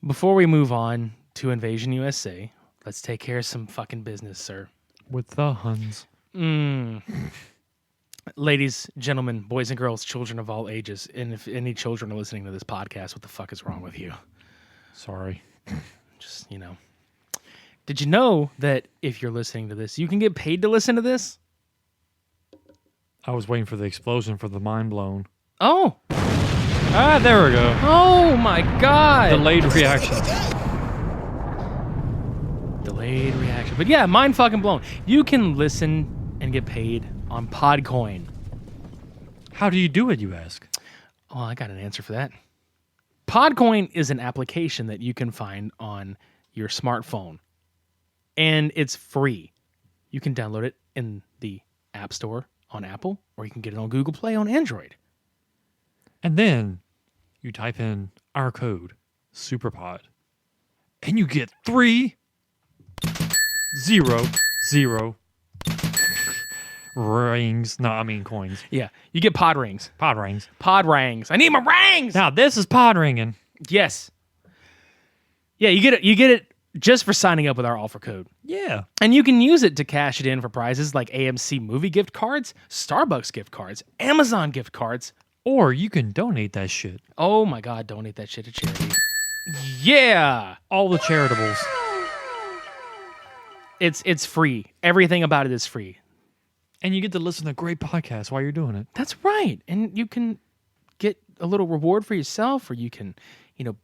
Before we move on to Invasion USA, let's take care of some fucking business, sir. With the Huns. Ladies, gentlemen, boys and girls, children of all ages, and if any children are listening to this podcast, what the fuck is wrong with you? Sorry. Just, you know. Did you know that if you're listening to this, you can get paid to listen to this? I was waiting for the explosion for the mind blown. Oh. Ah, there we go. Oh my God. Delayed reaction. Delayed reaction. But yeah, mind fucking blown. You can listen and get paid on Podcoin. How do you do it, you ask? Oh, I got an answer for that. Podcoin is an application that you can find on your smartphone. And it's free. You can download it in the App Store on Apple, or you can get it on Google Play on Android. And then you type in our code, SUPERPOD, and you get 3 0 0 rings. No, I mean coins. Yeah, you get pod rings. Pod rings. Pod rings. I need my rings. Now this is pod ringing. Yes. Yeah, you get it. You get it just for signing up with our offer code. Yeah. And you can use it to cash it in for prizes like AMC movie gift cards, Starbucks gift cards, Amazon gift cards. Or you can donate that shit. Oh my God, donate that shit to charity. Yeah. All the charitables. It's free. Everything about it is free. And you get to listen to great podcasts while you're doing it. That's right. And you can get a little reward for yourself, or you can, you know,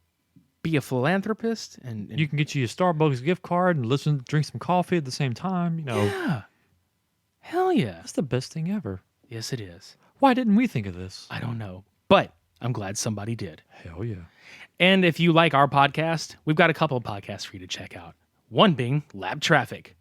be a philanthropist and you can get you a Starbucks gift card and drink some coffee at the same time, you know. Yeah. Hell yeah. That's the best thing ever. Yes, it is. Why didn't we think of this? I don't know. But I'm glad somebody did. Hell yeah. And if you like our podcast, we've got a couple of podcasts for you to check out. One being Lab Traffic.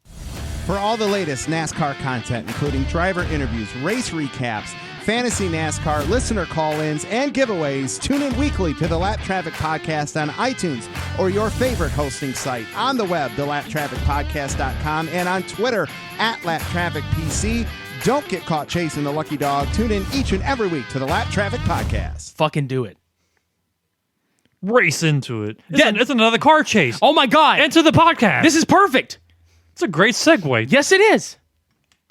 For all the latest NASCAR content, including driver interviews, race recaps, fantasy NASCAR, listener call-ins, and giveaways, tune in weekly to the Lap Traffic Podcast on iTunes or your favorite hosting site. On the web, thelaptrafficpodcast.com, and on Twitter, @LapTrafficPC. Don't get caught chasing the lucky dog. Tune in each and every week to the Lap Traffic Podcast. Fucking do it. Race into it. It's another car chase. Oh my God. Into the podcast. This is perfect. It's a great segue. Yes, it is.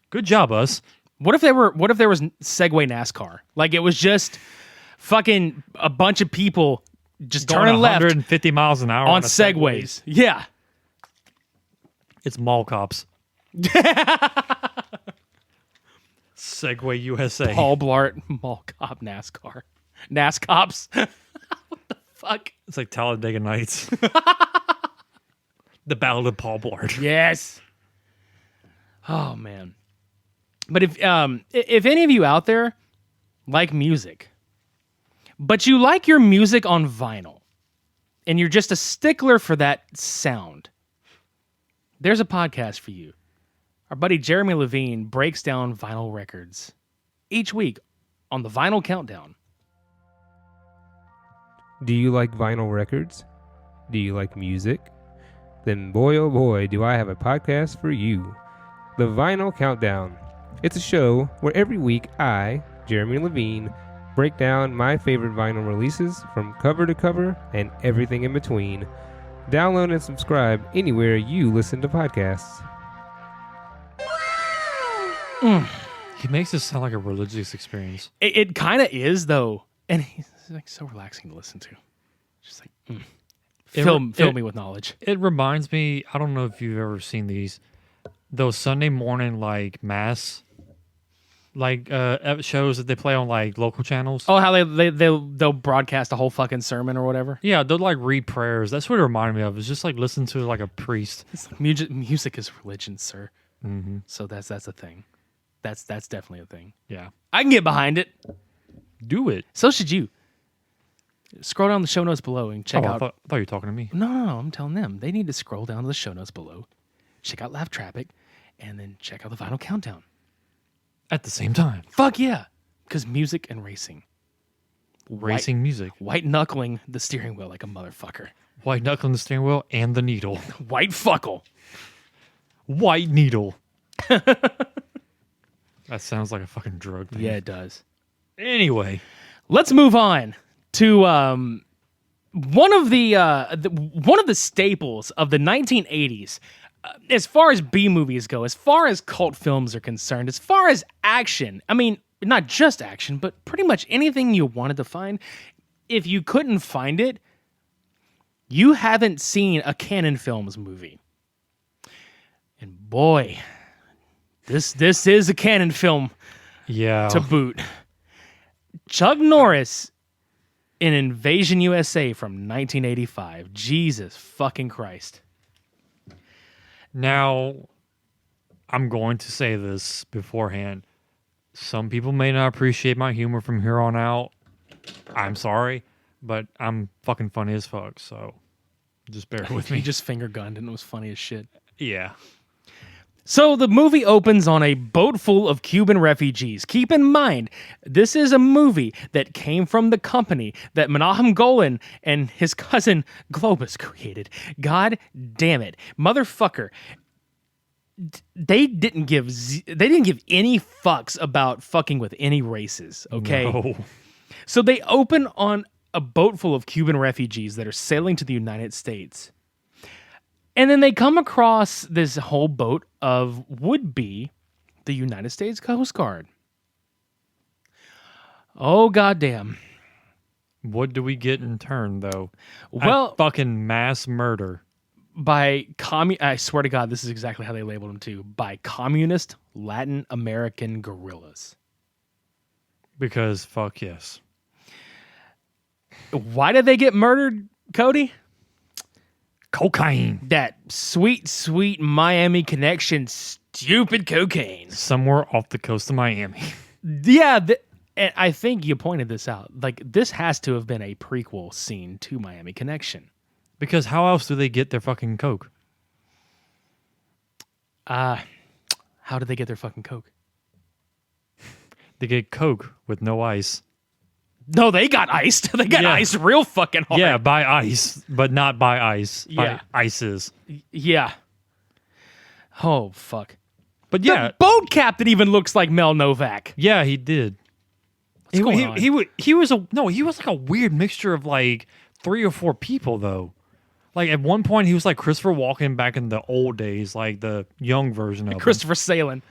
Good job, us. What if there was Segway NASCAR? Like it was just fucking a bunch of people just Going turning left 150 miles an hour on a Segways. Yeah. It's mall cops. Segway USA. Paul Blart, Mall Cop, NASCAR. NASCOps. What the fuck? It's like Talladega Nights. The Battle of Paul Blart. Yes. Oh man. But if any of you out there like music, but you like your music on vinyl, and you're just a stickler for that sound, there's a podcast for you. Our buddy Jeremy Levine breaks down vinyl records each week on the Vinyl Countdown. Do you like vinyl records? Do you like music? Then boy oh boy do I have a podcast for you. The Vinyl Countdown. It's a show where every week I, Jeremy Levine, break down my favorite vinyl releases from cover to cover and everything in between. Download and subscribe anywhere you listen to podcasts. He makes this sound like a religious experience. It kind of is, though. And he's like so relaxing to listen to. Just like, fill me with knowledge. It reminds me, I don't know if you've ever seen those Sunday morning like mass like shows that they play on like local channels. Oh, how they'll broadcast a whole fucking sermon or whatever. Yeah, they'll like read prayers. That's what it reminded me of. It's just like listen to like a priest. It's like music is religion, sir. Mm-hmm. So that's a thing. That's definitely a thing. Yeah, I can get behind it. do it. So should you. Scroll down the show notes below and check out. I thought you were talking to me. No, I'm telling them. They need to scroll down to the show notes below, check out Laugh Traffic, and then check out the Vinyl Countdown. At the same time, Fuck yeah. Because music and racing. racing music, White knuckling the steering wheel like a motherfucker. white knuckle on the steering wheel and the needle. White fuckle. White needle. That sounds like a fucking drug thing. Yeah, it does. Anyway, Let's move on to one of the staples of the 1980s. As far as B movies go, as far as cult films are concerned, as far as action, I mean, not just action, but pretty much anything you wanted to find, if you couldn't find it, you haven't seen a Cannon Films movie. And boy, this is a Cannon film yeah. to boot. Chuck Norris in Invasion U.S.A. from 1985. Jesus fucking Christ. Now, I'm going to say this beforehand. Some people may not appreciate my humor from here on out. I'm sorry, but I'm fucking funny as fuck, so just bear with He me. just finger gunned and it was funny as shit. Yeah. So the movie opens on a boat full of Cuban refugees. Keep in mind, this is a movie that came from the company that Menahem Golan and his cousin Globus created. God damn it. Motherfucker. They didn't give any fucks about fucking with any races, okay? No. So they open on a boat full of Cuban refugees that are sailing to the United States. And then they come across this whole boat of would-be the United States Coast Guard. Oh, goddamn. What do we get in turn, though? Well, Fucking mass murder. I swear to God, this is exactly how they labeled them too. By communist Latin American guerrillas. Because fuck yes. Why did they get murdered, Cody? Cocaine. That sweet, sweet Miami connection, stupid cocaine. Somewhere off the coast of Miami. Yeah, and I think you pointed this out. Like, this has to have been a prequel scene to Miami Connection. Because how else do they get their fucking coke? How did they get their fucking coke? They get coke with no ice. No, they got iced. They got Yeah. iced real fucking hard. Yeah, by ice, but not by ice. Yeah. By ices. Yeah. Oh, fuck. But yeah, The boat captain even looks like Mel Novak. yeah, he did. What's going on? He was like a weird mixture of like 3 or 4 people though. Like at one point he was like Christopher Walken back in the old days, like the young version of him. Christopher Salen.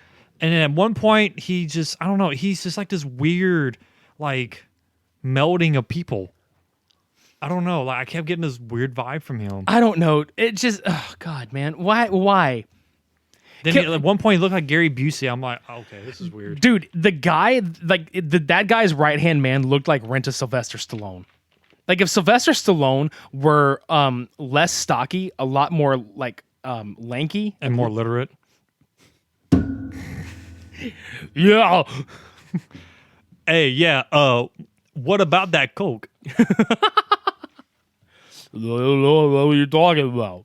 And then at one point he just, I don't know, he's just like this weird like melding of people. I don't know, like I kept getting this weird vibe from him. I don't know. It just, oh, God, man. Why? Then at one point he looked like Gary Busey. I'm like, okay, this is weird. Dude, the guy, like, that guy's right-hand man looked like Rent a Sylvester Stallone. Like, if Sylvester Stallone were less stocky, a lot more, like, lanky. And more literate. Yeah. Hey, yeah, what about that coke? What are you talking about?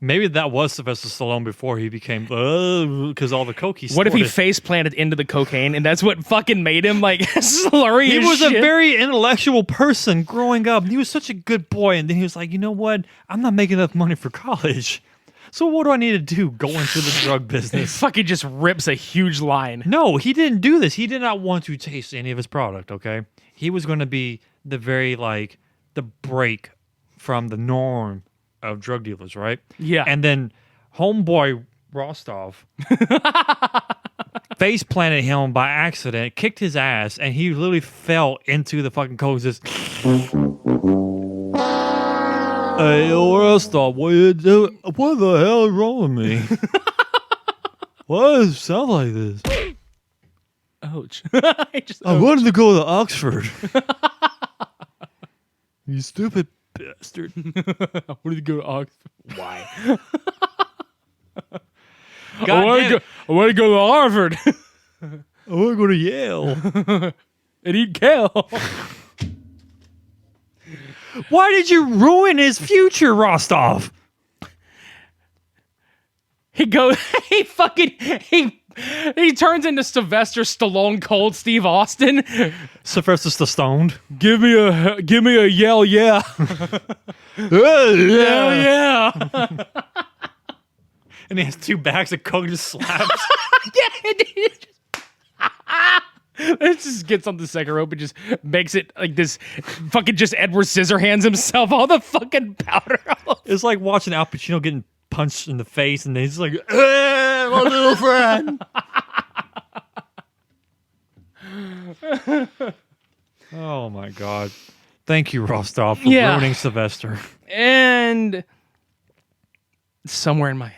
Maybe that was Sylvester Stallone before he became, because all the coke he What if he snorted. face planted into the cocaine and that's what fucking made him, like, slurry He as was shit? a very intellectual person growing up. He was such a good boy. And then he was like, you know what? I'm not making enough money for college. So what do I need to do? Go into the drug business. Fucking just rips a huge line. No, he didn't do this. He did not want to taste any of his product, okay? he was going to be the very like the break from the norm of drug dealers, right? Yeah. And then homeboy Rostov face planted him by accident, kicked his ass, and he literally fell into the fucking coke. Just, hey, Rostov, what you do? What the hell is wrong with me? Why does it sound like this? Ouch. I wanted to go to Oxford. You stupid bastard. I wanted to go to Oxford. Why? God I want to go to Harvard I want to go to Yale. and eat kale. Why did you ruin his future, Rostov? He goes, he turns into Sylvester Stallone cold Steve Austin. Sylvester Stallone. Give me a yell, yeah. Hell yeah. And he has 2 bags of coke just slaps. It just gets on the second rope and just makes it like this fucking just Edward Scissorhands himself all the fucking powder. It's like watching Al Pacino getting punched in the face and he's like, hey, my little friend. Oh my God. Thank you, Rostov, for ruining Sylvester. And somewhere in Miami,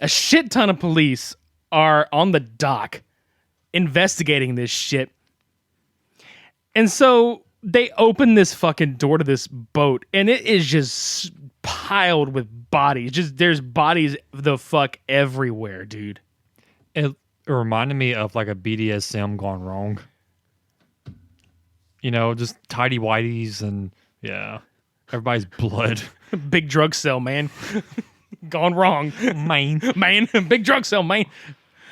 a shit ton of police are on the dock investigating this shit. And so they open this fucking door to this boat and it is just piled with bodies. Just there's bodies the fuck everywhere, dude. It reminded me of like a BDSM gone wrong. You know, just tidy whities and everybody's blood. Big drug sale, man. Gone wrong. Man. Big drug sale, man.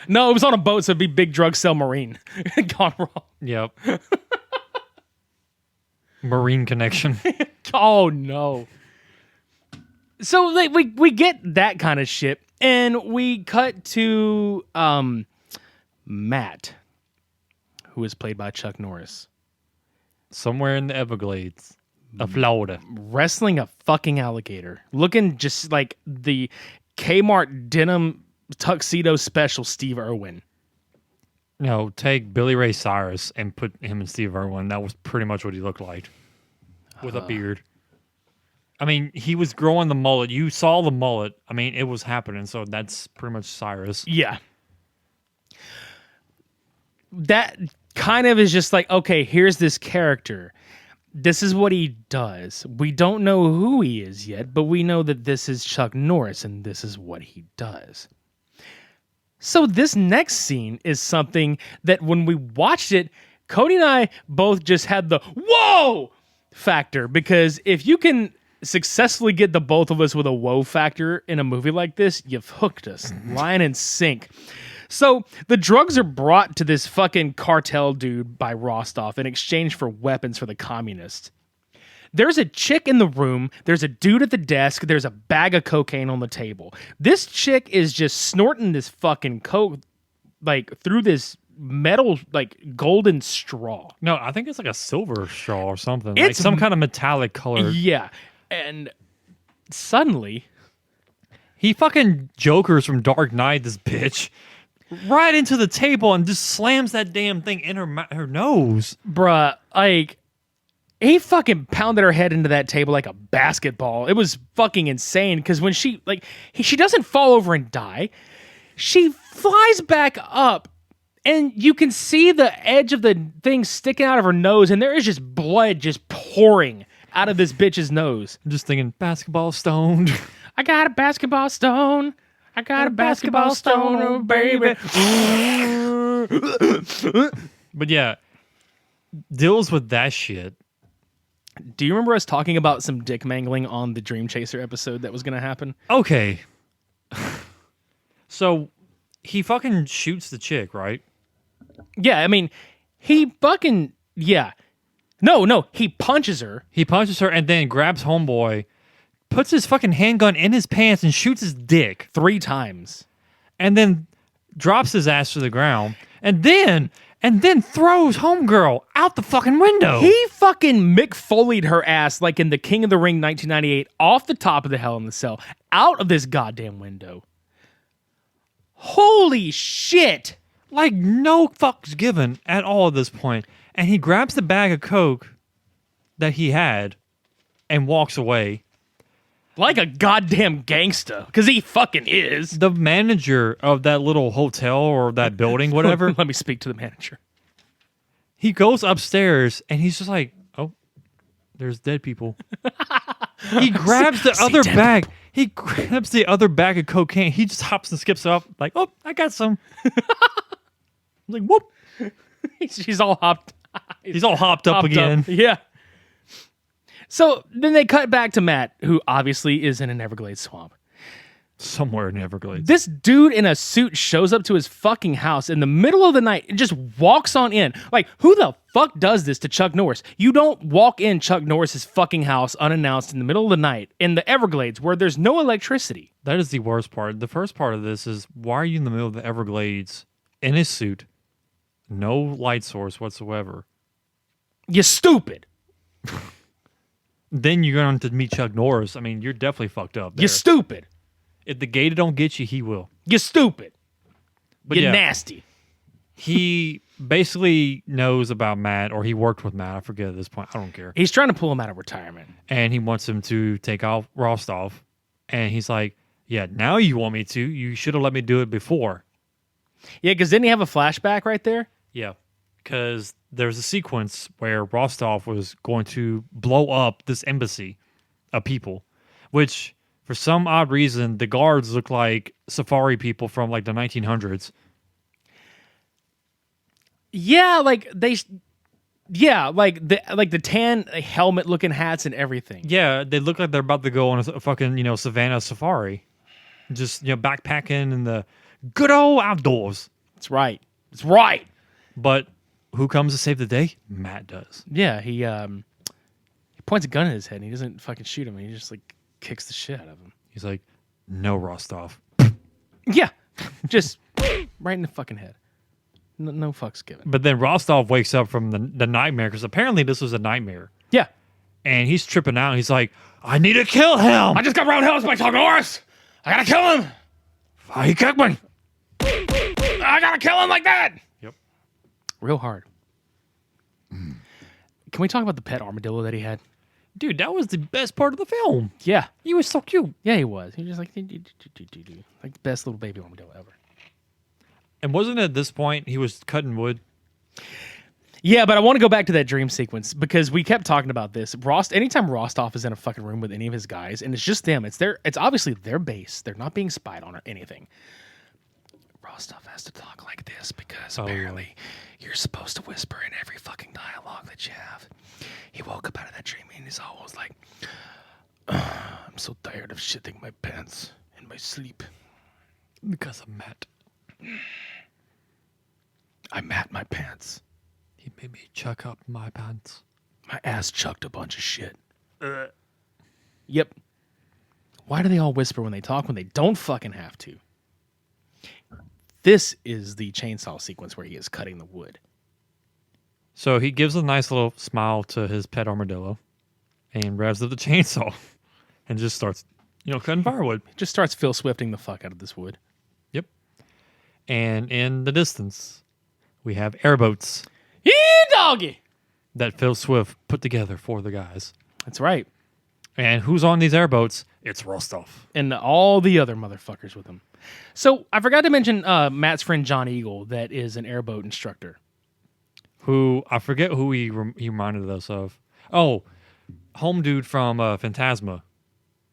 No, it was on a boat, so it'd be big drug sale marine. Gone wrong. Yep. Marine connection. Oh, no. So like, we get that kind of shit, and we cut to Matt, who is played by Chuck Norris. Somewhere in the Everglades of Florida. Wrestling a fucking alligator. Looking just like the Kmart denim tuxedo special Steve Irwin. No, take Billy Ray Cyrus and put him in Steve Irwin. That was pretty much what he looked like. With a beard. I mean, he was growing the mullet. You saw the mullet. I mean, it was happening. So that's pretty much Cyrus. Yeah. That kind of is just like, okay, here's this character. This is what he does. We don't know who he is yet, but we know that this is Chuck Norris and this is what he does. So this next scene is something that when we watched it, Cody and I both just had the whoa factor, because if you can successfully get the both of us with a whoa factor in a movie like this, you've hooked us line and sink. So the drugs are brought to this fucking cartel dude by Rostov in exchange for weapons for the communists. There's a chick in the room. There's a dude at the desk. There's a bag of cocaine on the table. This chick is just snorting this fucking coke like through this metal like golden straw. No, I think it's like a silver straw or something. It's like some kind of metallic color. Yeah. And suddenly he fucking Jokers from Dark Knight this bitch right into the table and just slams that damn thing in her nose. Bruh, like, he fucking pounded her head into that table like a basketball. It was fucking insane, because when she, like, she doesn't fall over and die. She flies back up, and you can see the edge of the thing sticking out of her nose, and there is just blood just pouring out of this bitch's nose. I'm just thinking, basketball stoned. I got a basketball stone. I got a basketball stone, oh, baby. But yeah, deals with that shit. Do you remember us talking about some dick mangling on the Dream Chaser episode that was going to happen? Okay. So he fucking shoots the chick, right? Yeah, I mean, he fucking, yeah. No, he punches her. He punches her and then grabs homeboy, puts his fucking handgun in his pants and shoots his dick 3 times. and then drops his ass to the ground. And then and then throws homegirl out the fucking window. He fucking Mick Foley'd her ass like in The King of the Ring 1998 off the top of the Hell in the Cell out of this goddamn window. Holy shit. Like, no fucks given at all at this point. And he grabs the bag of Coke that he had and walks away. Like a goddamn gangsta, because he fucking is. The manager of that little hotel or that building, whatever. Let me speak to the manager. He goes upstairs and he's just like, oh, there's dead people. He grabs the other bag. He grabs the other bag of cocaine. He just hops and skips up like, oh, I got some. I'm like, whoop. She's all hopped. He's all hopped up again. Yeah. So then they cut back to Matt, who obviously is in an Everglades swamp. Somewhere in Everglades. This dude in a suit shows up to his fucking house in the middle of the night and just walks on in. Like, who the fuck does this to Chuck Norris? You don't walk in Chuck Norris's fucking house unannounced in the middle of the night in the Everglades where there's no electricity. That is the worst part. The first part of this is, why are you in the middle of the Everglades in his suit? No light source whatsoever. You stupid. Then you're going to meet Chuck Norris. I mean, you're definitely fucked up there. You stupid. If the gator don't get you, he will. You stupid. But you yeah, nasty. he basically knows about Matt, or he worked with Matt. I forget at this point. I don't care. He's trying to pull him out of retirement. And he wants him to take off Rostov. And he's like, yeah, now you want me to. You should have let me do it before. Yeah, because didn't he have a flashback right there? Yeah, because there's a sequence where Rostov was going to blow up this embassy of people, which for some odd reason, the guards look like safari people from like the 1900s. Yeah, like the tan helmet looking hats and everything. Yeah, they look like they're about to go on a fucking, savannah safari. Just, backpacking in the good old outdoors. That's right. That's right. But who comes to save the day? Matt does. Yeah, he points a gun at his head and he doesn't fucking shoot him. He just like kicks the shit out of him. He's like, no, Rostov. Yeah, just right in the fucking head. No fucks given. But then Rostov wakes up from the nightmare, because apparently this was a nightmare. Yeah. And he's tripping out. He's like, I need to kill him. I just got roundhouse by Chuck Norris. I gotta kill him. He kicked me. I gotta kill him like that. Yep. Real hard. Can we talk about the pet armadillo that he had? Dude, that was the best part of the film. Yeah. He was so cute. Yeah, he was. He was just like the best little baby armadillo ever. And wasn't it at this point he was cutting wood? Yeah, but I want to go back to that dream sequence because we kept talking about this. Anytime Rostov is in a fucking room with any of his guys, and it's just them, it's obviously their base. They're not being spied on or anything. Rostov has to talk like this because apparently you're supposed to whisper in every fucking dialogue that you have. He woke up out of that dream and he's always like, I'm so tired of shitting my pants in my sleep. Because of Matt. I mat my pants. He made me chuck up my pants. My ass chucked a bunch of shit. Yep. Why do they all whisper when they talk when they don't fucking have to? This is the chainsaw sequence where he is cutting the wood. So he gives a nice little smile to his pet armadillo and revs up the chainsaw and just starts, cutting firewood. He just starts Phil Swifting the fuck out of this wood. Yep. And in the distance, we have airboats. Yeah, doggy! That Phil Swift put together for the guys. That's right. And who's on these airboats? It's Rostov. And all the other motherfuckers with him. So I forgot to mention Matt's friend John Eagle, that is an airboat instructor. Who, I forget who he reminded us of. Oh, home dude from Phantasma.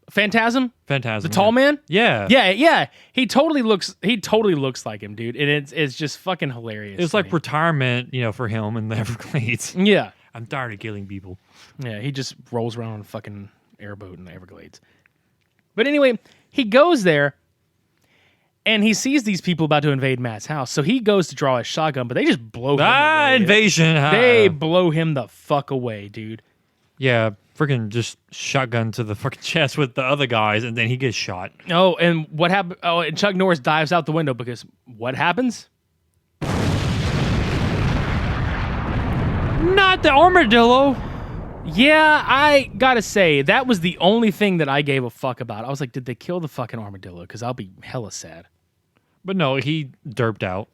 Phantasm? Phantasm. The tall man? Yeah. Yeah. He totally looks like him, dude. And it's just fucking hilarious. It's like retirement, for him in the Everglades. Yeah. I'm tired of killing people. Yeah, he just rolls around on a fucking airboat in the Everglades. But anyway, he goes there and he sees these people about to invade Matt's house. So he goes to draw his shotgun, but they just blow him away. Invasion. They blow him the fuck away, dude. Yeah, freaking just shotgun to the fucking chest with the other guys, and then he gets shot. Oh, and what happened? Oh, and Chuck Norris dives out the window because what happens? Not the armadillo. Yeah, I gotta say, that was the only thing that I gave a fuck about. I was like, did they kill the fucking armadillo? Because I'll be hella sad. But no, he derped out.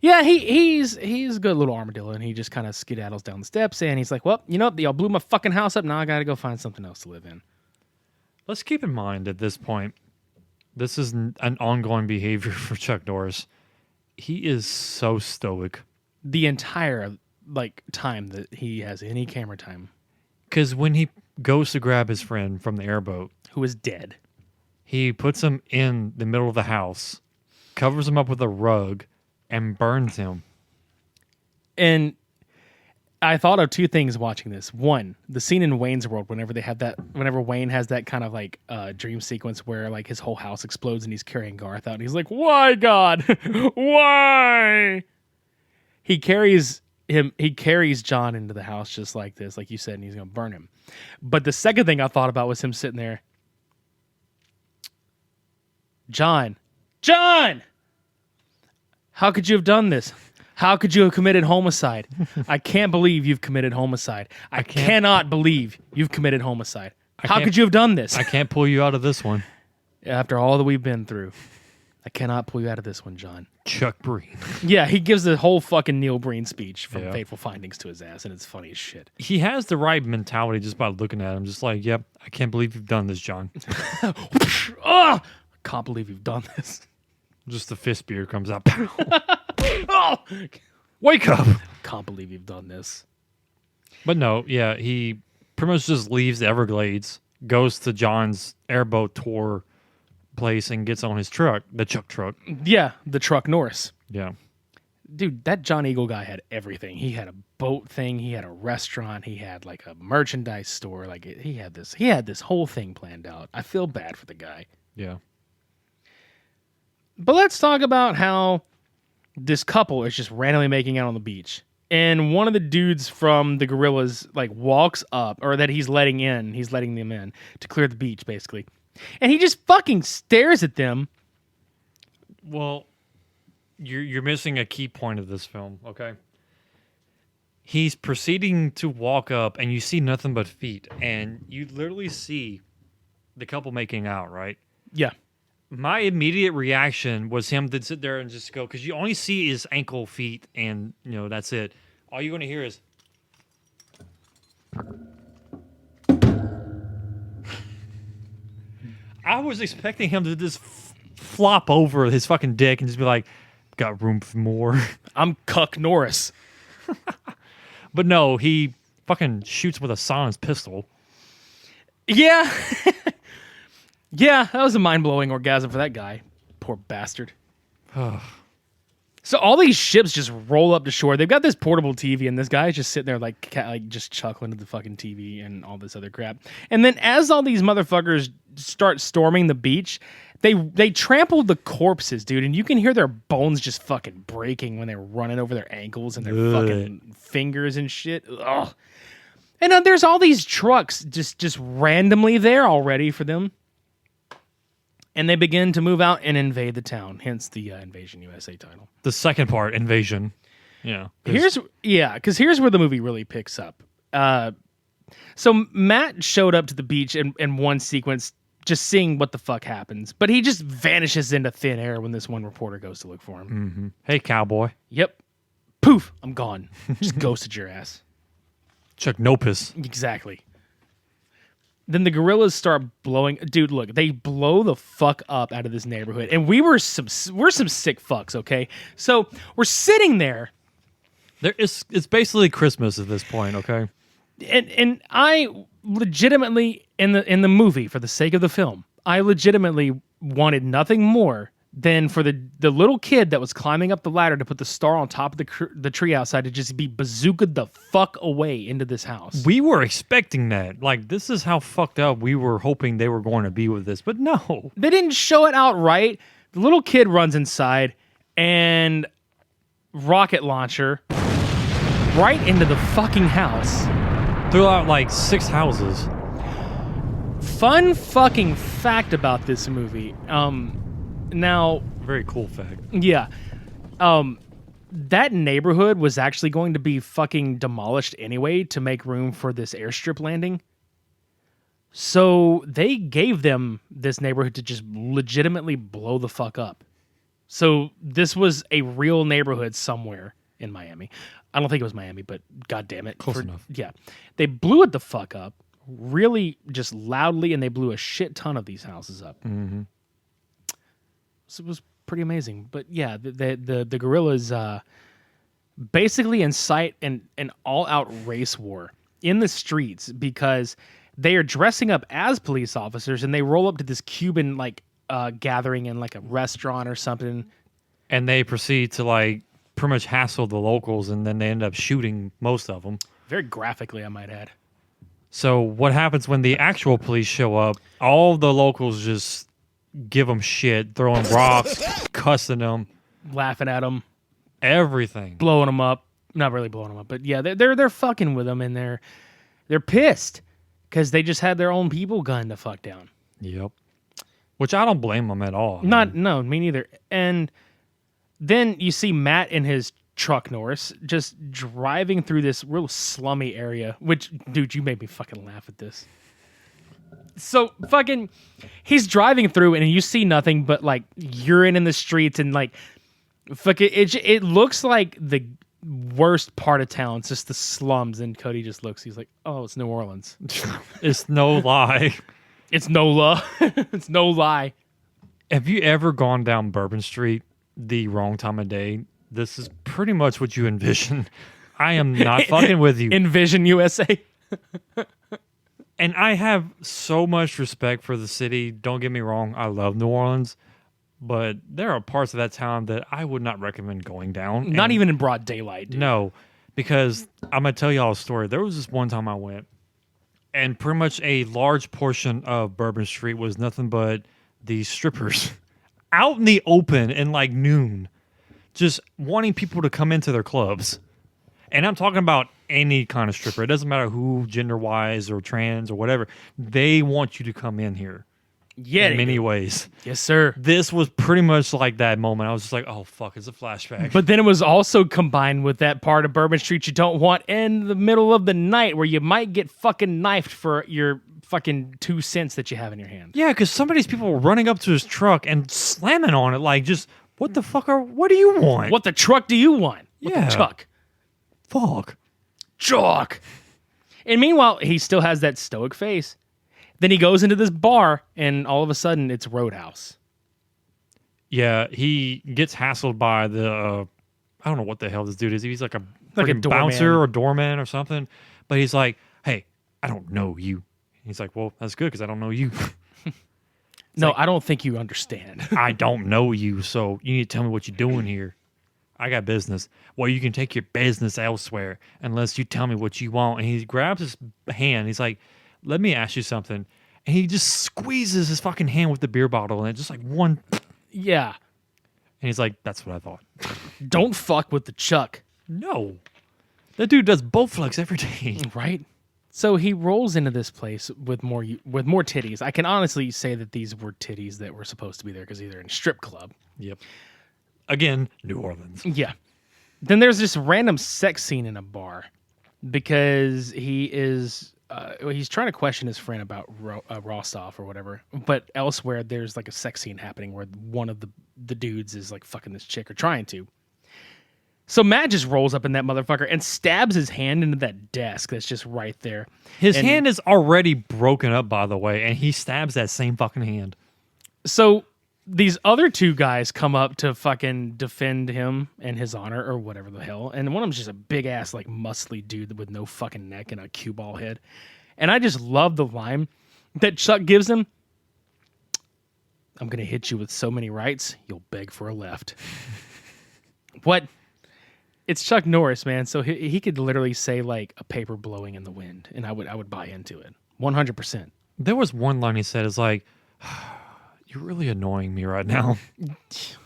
Yeah, he's a good little armadillo, and he just kind of skedaddles down the steps, and he's like, well, you know, y'all blew my fucking house up, now I gotta go find something else to live in. Let's keep in mind at this point, this is an ongoing behavior for Chuck Norris. He is so stoic. The entire, time that he has any camera time. Because when he goes to grab his friend from the airboat, Who is dead. he puts him in the middle of the house, covers him up with a rug, and burns him. And I thought of two things watching this. One, the scene in Wayne's World, whenever Wayne has that kind of dream sequence where his whole house explodes and he's carrying Garth out, and he's like, "Why, God? Why?" He carries John into the house just like this, like you said, and he's gonna burn him. But the second thing I thought about was him sitting there. John, how could you have done this? How could you have committed homicide? I can't believe you've committed homicide. I cannot believe you've committed homicide. How could you have done this? I can't pull you out of this one. After all that we've been through, I cannot pull you out of this one, John. Chuck Breen. Yeah, he gives the whole fucking Neil Breen speech from Yeah. Fateful Findings to his ass, and it's funny as shit. He has the right mentality just by looking at him. Just like, yep, I can't believe you've done this, John. I can't believe you've done this. Just the fist beard comes out. Oh, Wake up. can't believe you've done this. But no, yeah, he pretty much just leaves the Everglades, goes to John's airboat tour place, and gets on his truck, the Chuck truck. Yeah, the Chuck Norris. Yeah. Dude, that John Eagle guy had everything. He had a boat thing. He had a restaurant. He had a merchandise store. He had this whole thing planned out. I feel bad for the guy. Yeah. But let's talk about how this couple is just randomly making out on the beach. And one of the dudes from the Gorillas walks up, or that he's letting them in to clear the beach, basically. And he just fucking stares at them. Well, you're missing a key point of this film, okay? He's proceeding to walk up, and you see nothing but feet, and you literally see the couple making out, right? Yeah. My immediate reaction was him to sit there and just go, because you only see his ankle, feet, and, that's it. All you're going to hear is... I was expecting him to just flop over his fucking dick and just be like, got room for more. I'm Chuck Norris. But no, he fucking shoots with a silence pistol. Yeah. Yeah, that was a mind-blowing orgasm for that guy. Poor bastard. So all these ships just roll up to shore. They've got this portable TV, and this guy's just sitting there just chuckling at the fucking TV and all this other crap. And then as all these motherfuckers start storming the beach, they trample the corpses, dude, and you can hear their bones just fucking breaking when they're running over their ankles and their fucking fingers and shit. Ugh. And there's all these trucks just randomly there already for them. And they begin to move out and invade the town, hence the Invasion U.S.A. title. The second part, Invasion. Yeah. Because here's where the movie really picks up. So Matt showed up to the beach in one sequence, just seeing what the fuck happens, but he just vanishes into thin air when this one reporter goes to look for him. Mm-hmm. Hey, cowboy. Yep. Poof, I'm gone. Just ghosted your ass. Chuck Nopus. Exactly. Then the Gorillas start blowing. Dude, look, they blow the fuck up out of this neighborhood, and we're some sick fucks. Okay, so we're sitting there. It's basically Christmas at this point. Okay, and I legitimately in the movie, for the sake of the film, I legitimately wanted nothing more than for the little kid that was climbing up the ladder to put the star on top of the tree outside to just be bazookaed the fuck away into this house. We were expecting that. This is how fucked up we were hoping they were going to be with this, but no. They didn't show it outright. The little kid runs inside and rocket launcher right into the fucking house. Threw out 6 houses. Fun fucking fact about this movie. Now, very cool fact. Yeah. that neighborhood was actually going to be fucking demolished anyway to make room for this airstrip landing. So they gave them this neighborhood to just legitimately blow the fuck up. So this was a real neighborhood somewhere in Miami. I don't think it was Miami, but god damn it. Close enough. Yeah. They blew it the fuck up really just loudly, and they blew a shit ton of these houses up. Mm-hmm. So it was pretty amazing. But yeah, the guerrillas basically incite an all-out race war in the streets because they are dressing up as police officers, and they roll up to this Cuban gathering in like a restaurant or something. And they proceed to like pretty much hassle the locals, and then they end up shooting most of them. Very graphically, I might add. So what happens when the actual police show up? All the locals just give them shit, throwing rocks, cussing them, Laughing at them, everything. blowing them up. Not really blowing them up, but yeah, they're fucking with them, and they're pissed because they just had their own people gunned the fuck down. Yep. Which I don't blame them at all. No, me neither. And then you see Matt in his Chuck Norris just driving through this real slummy area, which, dude, you made me fucking laugh at this. So fucking, he's driving through and you see nothing but like urine in the streets and like fucking, it looks like the worst part of town. It's just the slums. And Cody just looks, he's like, oh, it's New Orleans. It's no lie. It's no lie. It's no lie. Have you ever gone down Bourbon Street the wrong time of day? This is pretty much what you envision. I am not fucking with you. Invasion U.S.A. And I have so much respect for the city. Don't get me wrong. I love New Orleans. But there are parts of that town that I would not recommend going down. Not even in broad daylight, dude. No, because I'm going to tell y'all a story. There was this one time I went, and pretty much a large portion of Bourbon Street was nothing but these strippers out in the open in like noon, just wanting people to come into their clubs. And I'm talking about any kind of stripper. It doesn't matter who, gender-wise or trans or whatever. They want you to come in here. Yeah, in many ways. Yes, sir. This was pretty much like that moment. I was just like, oh, fuck, it's a flashback. But then it was also combined with that part of Bourbon Street you don't want in the middle of the night where you might get fucking knifed for your fucking 2 cents that you have in your hand. Yeah, because some of these people were running up to his truck and slamming on it like just, what the fuck what do you want? What the truck do you want? What Yeah. the chuck? Fuck. Chuck. And meanwhile, he still has that stoic face. Then he goes into this bar, and all of a sudden, it's Roadhouse. Yeah, he gets hassled by the, I don't know what the hell this dude is. He's like a Like a freaking doorman. bouncer or doorman or something. But he's like, hey, I don't know you. He's like, well, that's good because I don't know you. No, I don't think you understand. I don't know you, so you need to tell me what you're doing here. I got business. Well, you can take your business elsewhere unless you tell me what you want. And he grabs his hand. He's like, let me ask you something. And he just squeezes his fucking hand with the beer bottle, and it's just like one. Yeah. And he's like, that's what I thought. Don't fuck with the chuck. No. That dude does boat flicks every day. Right? So he rolls into this place with more titties. I can honestly say that these were titties that were supposed to be there because they're in a strip club. Yep. Again, New Orleans. Yeah. Then there's this random sex scene in a bar because he's trying to question his friend about Rostov or whatever. But elsewhere, there's like a sex scene happening where one of the dudes is like fucking this chick or trying to. So Matt just rolls up in that motherfucker and stabs his hand into that desk that's just right there. His And- hand is already broken up, by the way, and he stabs that same fucking hand. So these other two guys come up to fucking defend him and his honor or whatever the hell. And one of them's just a big ass, like muscly dude with no fucking neck and a cue ball head. And I just love the line that Chuck gives him. I'm going to hit you with so many rights, you'll beg for a left. What? It's Chuck Norris, man. So he could literally say like a paper blowing in the wind, and I would buy into it 100%. There was one line he said, is like, you're really annoying me right now.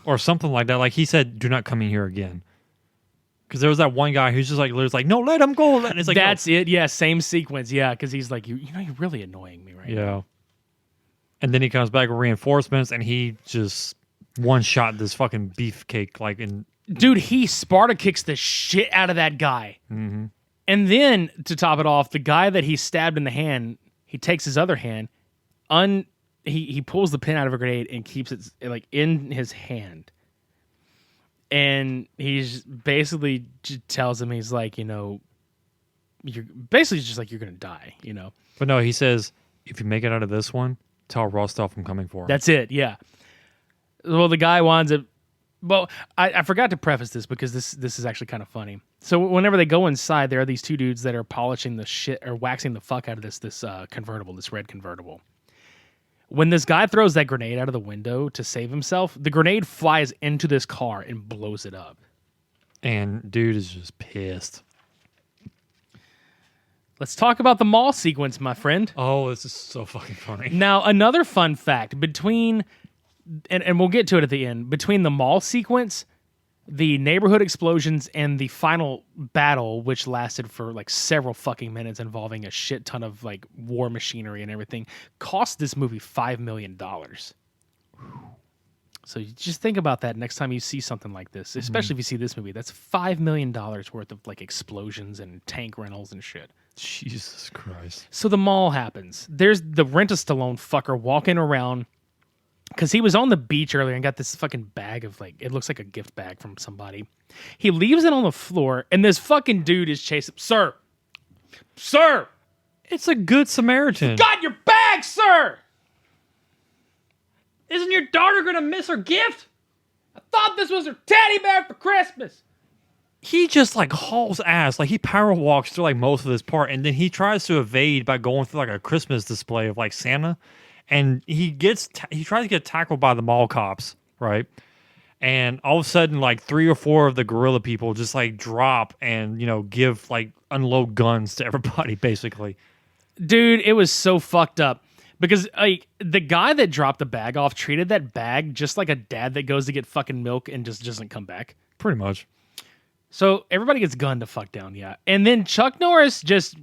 Or something like that. Like he said, do not come in here again. Because there was that one guy who's just like, literally like, no, let him go. And it's like, That's it. Yeah, same sequence. Yeah, because he's like, you know, you're really annoying me right now. yeah. And then he comes back with reinforcements, and he just one shot this fucking beefcake like in Dude, he Sparta kicks the shit out of that guy. Mm-hmm. And then, to top it off, the guy that he stabbed in the hand, he takes his other hand, he pulls the pin out of a grenade and keeps it like in his hand. And he's basically tells him, he's like, you're basically just like, you're going to die, But no, he says, if you make it out of this one, tell Rostov I'm coming for him. That's it, yeah. Well, the guy winds up... Well, I forgot to preface this because this is actually kind of funny. So whenever they go inside, there are these two dudes that are polishing the shit or waxing the fuck out of this convertible, this red convertible. When this guy throws that grenade out of the window to save himself, the grenade flies into this car and blows it up. And dude is just pissed. Let's talk about the mall sequence, my friend. Oh, this is so fucking funny. Now, another fun fact between, and we'll get to it at the end, between the mall sequence, the neighborhood explosions, and the final battle, which lasted for like several fucking minutes involving a shit ton of like war machinery and everything, cost this movie $5 million. So you just think about that next time you see something like this, especially if you see this movie. That's $5 million worth of like explosions and tank rentals and shit. Jesus Christ. So the mall happens. There's the Rent-A-Stallone fucker walking around because he was on the beach earlier and got this fucking bag of like, it looks like a gift bag from somebody. He leaves it on the floor and this fucking dude is chasing, Sir! It's a good Samaritan. Got your bag, sir! Isn't your daughter gonna miss her gift? I thought this was her teddy bear for Christmas. He just like hauls ass. Like he power walks through like most of this part, and then he tries to evade by going through like a Christmas display of like Santa, and he tries to get tackled by the mall cops, right? And all of a sudden, like 3 or 4 of the gorilla people just like drop and give like unload guns to everybody, basically. Dude, it was so fucked up. Because like the guy that dropped the bag off treated that bag just like a dad that goes to get fucking milk and just doesn't come back. Pretty much. So everybody gets gunned to fuck down, yeah. And then Chuck Norris just,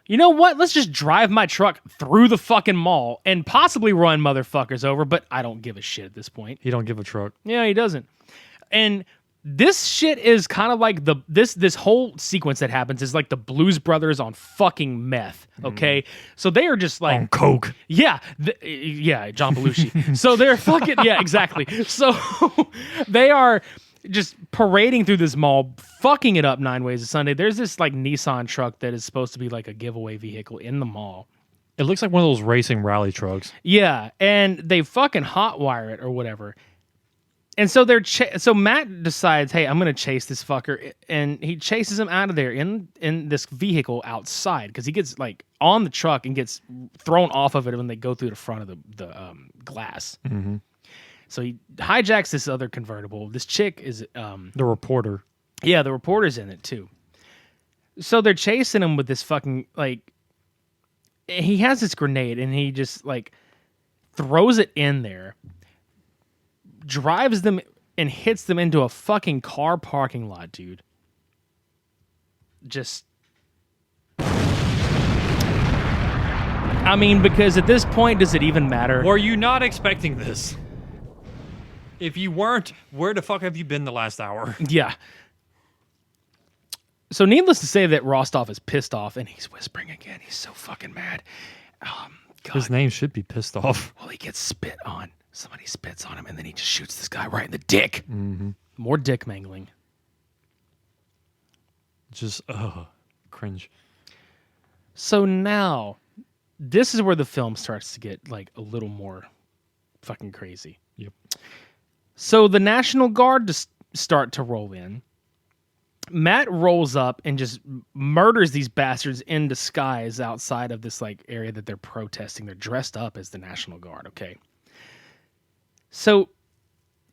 you know what? Let's just drive my truck through the fucking mall and possibly run motherfuckers over, but I don't give a shit at this point. He don't give a truck. Yeah, he doesn't. And this shit is kind of like this whole sequence that happens is like the Blues Brothers on fucking meth, okay? So they are just like... On coke. Yeah. Yeah, John Belushi. So they're fucking... Yeah, exactly. So they are just parading through this mall, fucking it up 9 ways to Sunday. There's this like Nissan truck that is supposed to be like a giveaway vehicle in the mall. It looks like one of those racing rally trucks. Yeah, and they fucking hotwire it or whatever. And so so Matt decides, hey, I'm going to chase this fucker, and he chases him out of there in this vehicle outside because he gets like on the truck and gets thrown off of it when they go through the front of the glass. Mm-hmm. So he hijacks this other convertible. This chick is the reporter. Yeah, the reporter's in it too. So they're chasing him with this fucking like. He has this grenade and he just like throws it in there. Drives them and hits them into a fucking car parking lot, dude. Just... I mean, because at this point, does it even matter? Were you not expecting this? If you weren't, where the fuck have you been the last hour? Yeah. So needless to say that Rostov is pissed off, and he's whispering again. He's so fucking mad. God. His name should be pissed off. Well, he gets spit on. Somebody spits on him, and then he just shoots this guy right in the dick. Mm-hmm. More dick mangling. Just, cringe. So now, this is where the film starts to get, like, a little more fucking crazy. Yep. So the National Guard just start to roll in. Matt rolls up and just murders these bastards in disguise outside of this, like, area that they're protesting. They're dressed up as the National Guard, okay? So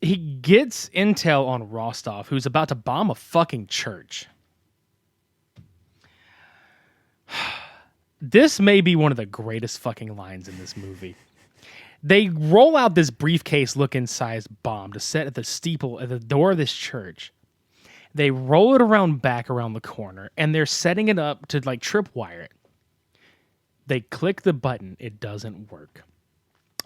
he gets intel on Rostov, who's about to bomb a fucking church. This may be one of the greatest fucking lines in this movie. They roll out this briefcase-looking sized bomb to set at the steeple at the door of this church. They roll it around the corner, and they're setting it up to like tripwire it. They click the button. It doesn't work.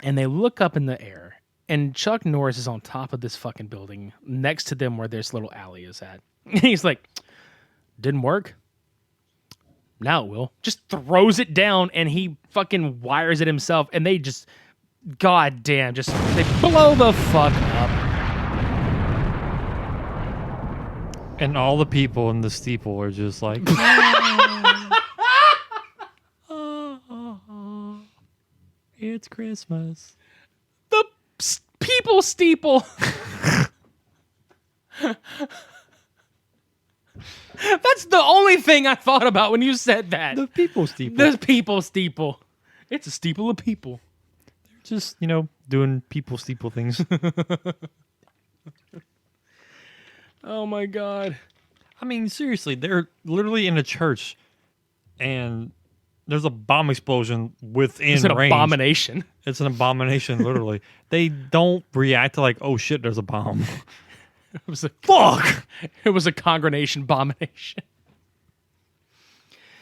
And they look up in the air, and Chuck Norris is on top of this fucking building next to them where this little alley is at. He's like, didn't work. Now it will. Just throws it down and he fucking wires it himself. And they just, god damn, just they blow the fuck up. And all the people in the steeple are just like, it's Christmas. The people steeple. That's the only thing I thought about when you said that. The people steeple. The people steeple. It's a steeple of people. They're just, doing people steeple things. Oh my god. I mean, seriously, they're literally in a church and there's a bomb explosion within It's an range. abomination. It's an abomination, literally. They don't react to like, oh shit, there's a bomb. It was a Fuck! It was a congregation abomination.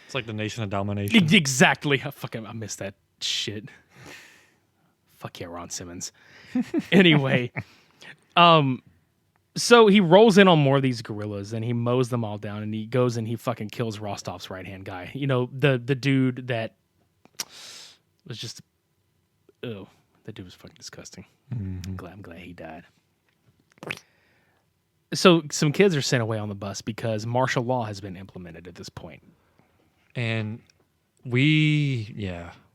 It's like the nation of domination. Exactly. I missed that shit. Fuck yeah, Ron Simmons. Anyway, so he rolls in on more of these gorillas and he mows them all down and he goes and he fucking kills Rostov's right-hand guy. The dude that was just, oh, that dude was fucking disgusting. I'm glad he died. So some kids are sent away on the bus because martial law has been implemented at this point. And we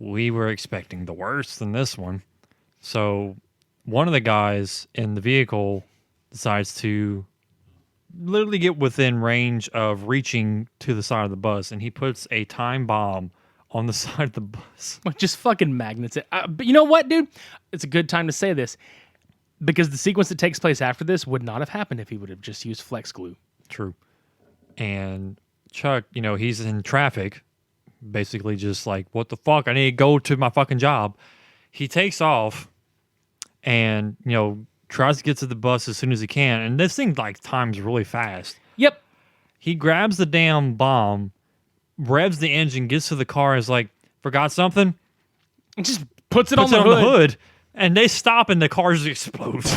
were expecting the worst in this one. So one of the guys in the vehicle decides to literally get within range of reaching to the side of the bus, and he puts a time bomb on the side of the bus. Like, just fucking magnets it. But you know what, dude? It's a good time to say this. Because the sequence that takes place after this would not have happened if he would have just used flex glue. True. And Chuck, he's in traffic, basically just like, what the fuck? I need to go to my fucking job. He takes off and, tries to get to the bus as soon as he can. And this thing, like, times really fast. Yep. He grabs the damn bomb, revs the engine, gets to the car, is like, forgot something? And just puts it Puts on it the on hood. the hood. And they stop and the car just explodes.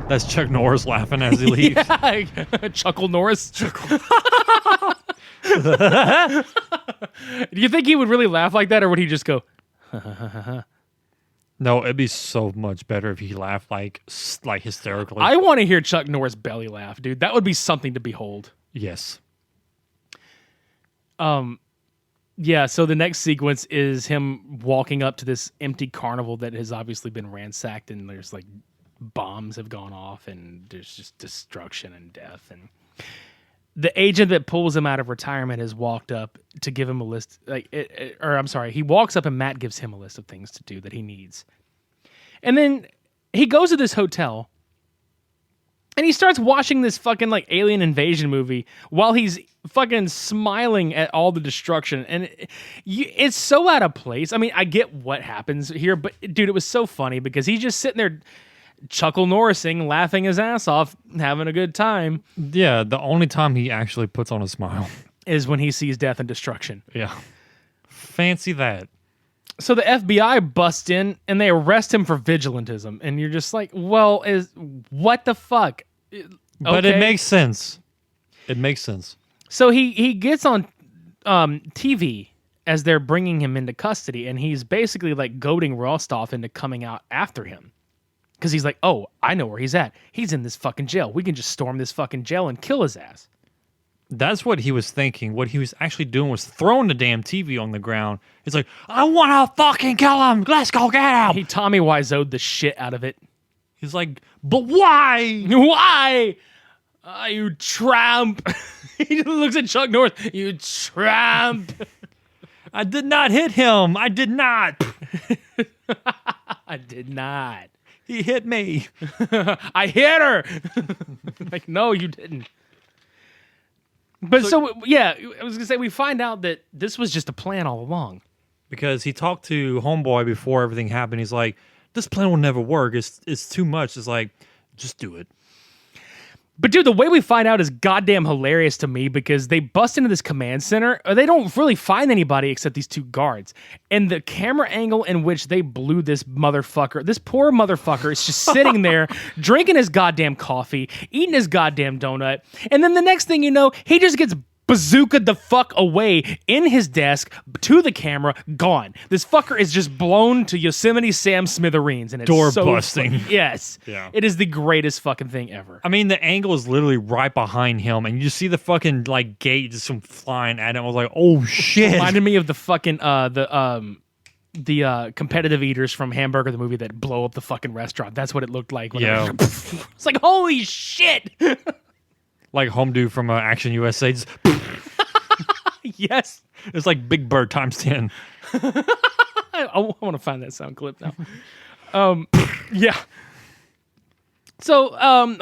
That's Chuck Norris laughing as he leaves. Yeah. Chuckle Norris. Do you think he would really laugh like that, or would he just go, No, it'd be so much better if he laughed like hysterically. I want to hear Chuck Norris belly laugh, dude. That would be something to behold. Yes. Yeah, so the next sequence is him walking up to this empty carnival that has obviously been ransacked, and there's like bombs have gone off, and there's just destruction and death. And the agent that pulls him out of retirement has walked up to give him a list. He walks up and Matt gives him a list of things to do that he needs. And then he goes to this hotel. And he starts watching this fucking like alien invasion movie while he's fucking smiling at all the destruction. And it's so out of place. I mean, I get what happens here, but dude, it was so funny because he's just sitting there Chuckle Norrising, laughing his ass off, having a good time. Yeah, the only time he actually puts on a smile is when he sees death and destruction. Yeah. Fancy that. So the FBI busts in and they arrest him for vigilantism. And you're just like, well, what the fuck? But it makes sense. It makes sense. So he gets on TV as they're bringing him into custody. And he's basically like goading Rostov into coming out after him. Because he's like, oh, I know where he's at. He's in this fucking jail. We can just storm this fucking jail and kill his ass. That's what he was thinking. What he was actually doing was throwing the damn TV on the ground. He's like, I want to fucking kill him. Let's go get him. He Tommy Wiseau'd the shit out of it. He's like, but why? Why? You tramp. He looks at Chuck Norris. You tramp. I did not hit him. I did not. I did not. He hit me. I hit her. Like, no, you didn't. But so, yeah, I was going to say, we find out that this was just a plan all along. Because he talked to Homeboy before everything happened. He's like, this plan will never work. It's too much. It's like, just do it. But dude, the way we find out is goddamn hilarious to me because they bust into this command center. They don't really find anybody except these two guards. And the camera angle in which they blew this motherfucker, this poor motherfucker is just sitting there drinking his goddamn coffee, eating his goddamn donut. And then the next thing you know, he just gets bazookaed the fuck away in his desk to the camera, gone. This fucker is just blown to Yosemite Sam smithereens, and it's Door so busting. Yes, Yeah. It is the greatest fucking thing ever. I mean, the angle is literally right behind him, and you just see the fucking like gate just some flying at him. I was like, oh shit! Reminded me of the fucking the competitive eaters from Hamburger the movie that blow up the fucking restaurant. That's what it looked like. Yeah. It's like holy shit. Like Home Dude from Action U.S.A. Just, Yes. it's like Big Bird times 10. I want to find that sound clip now. Yeah. So,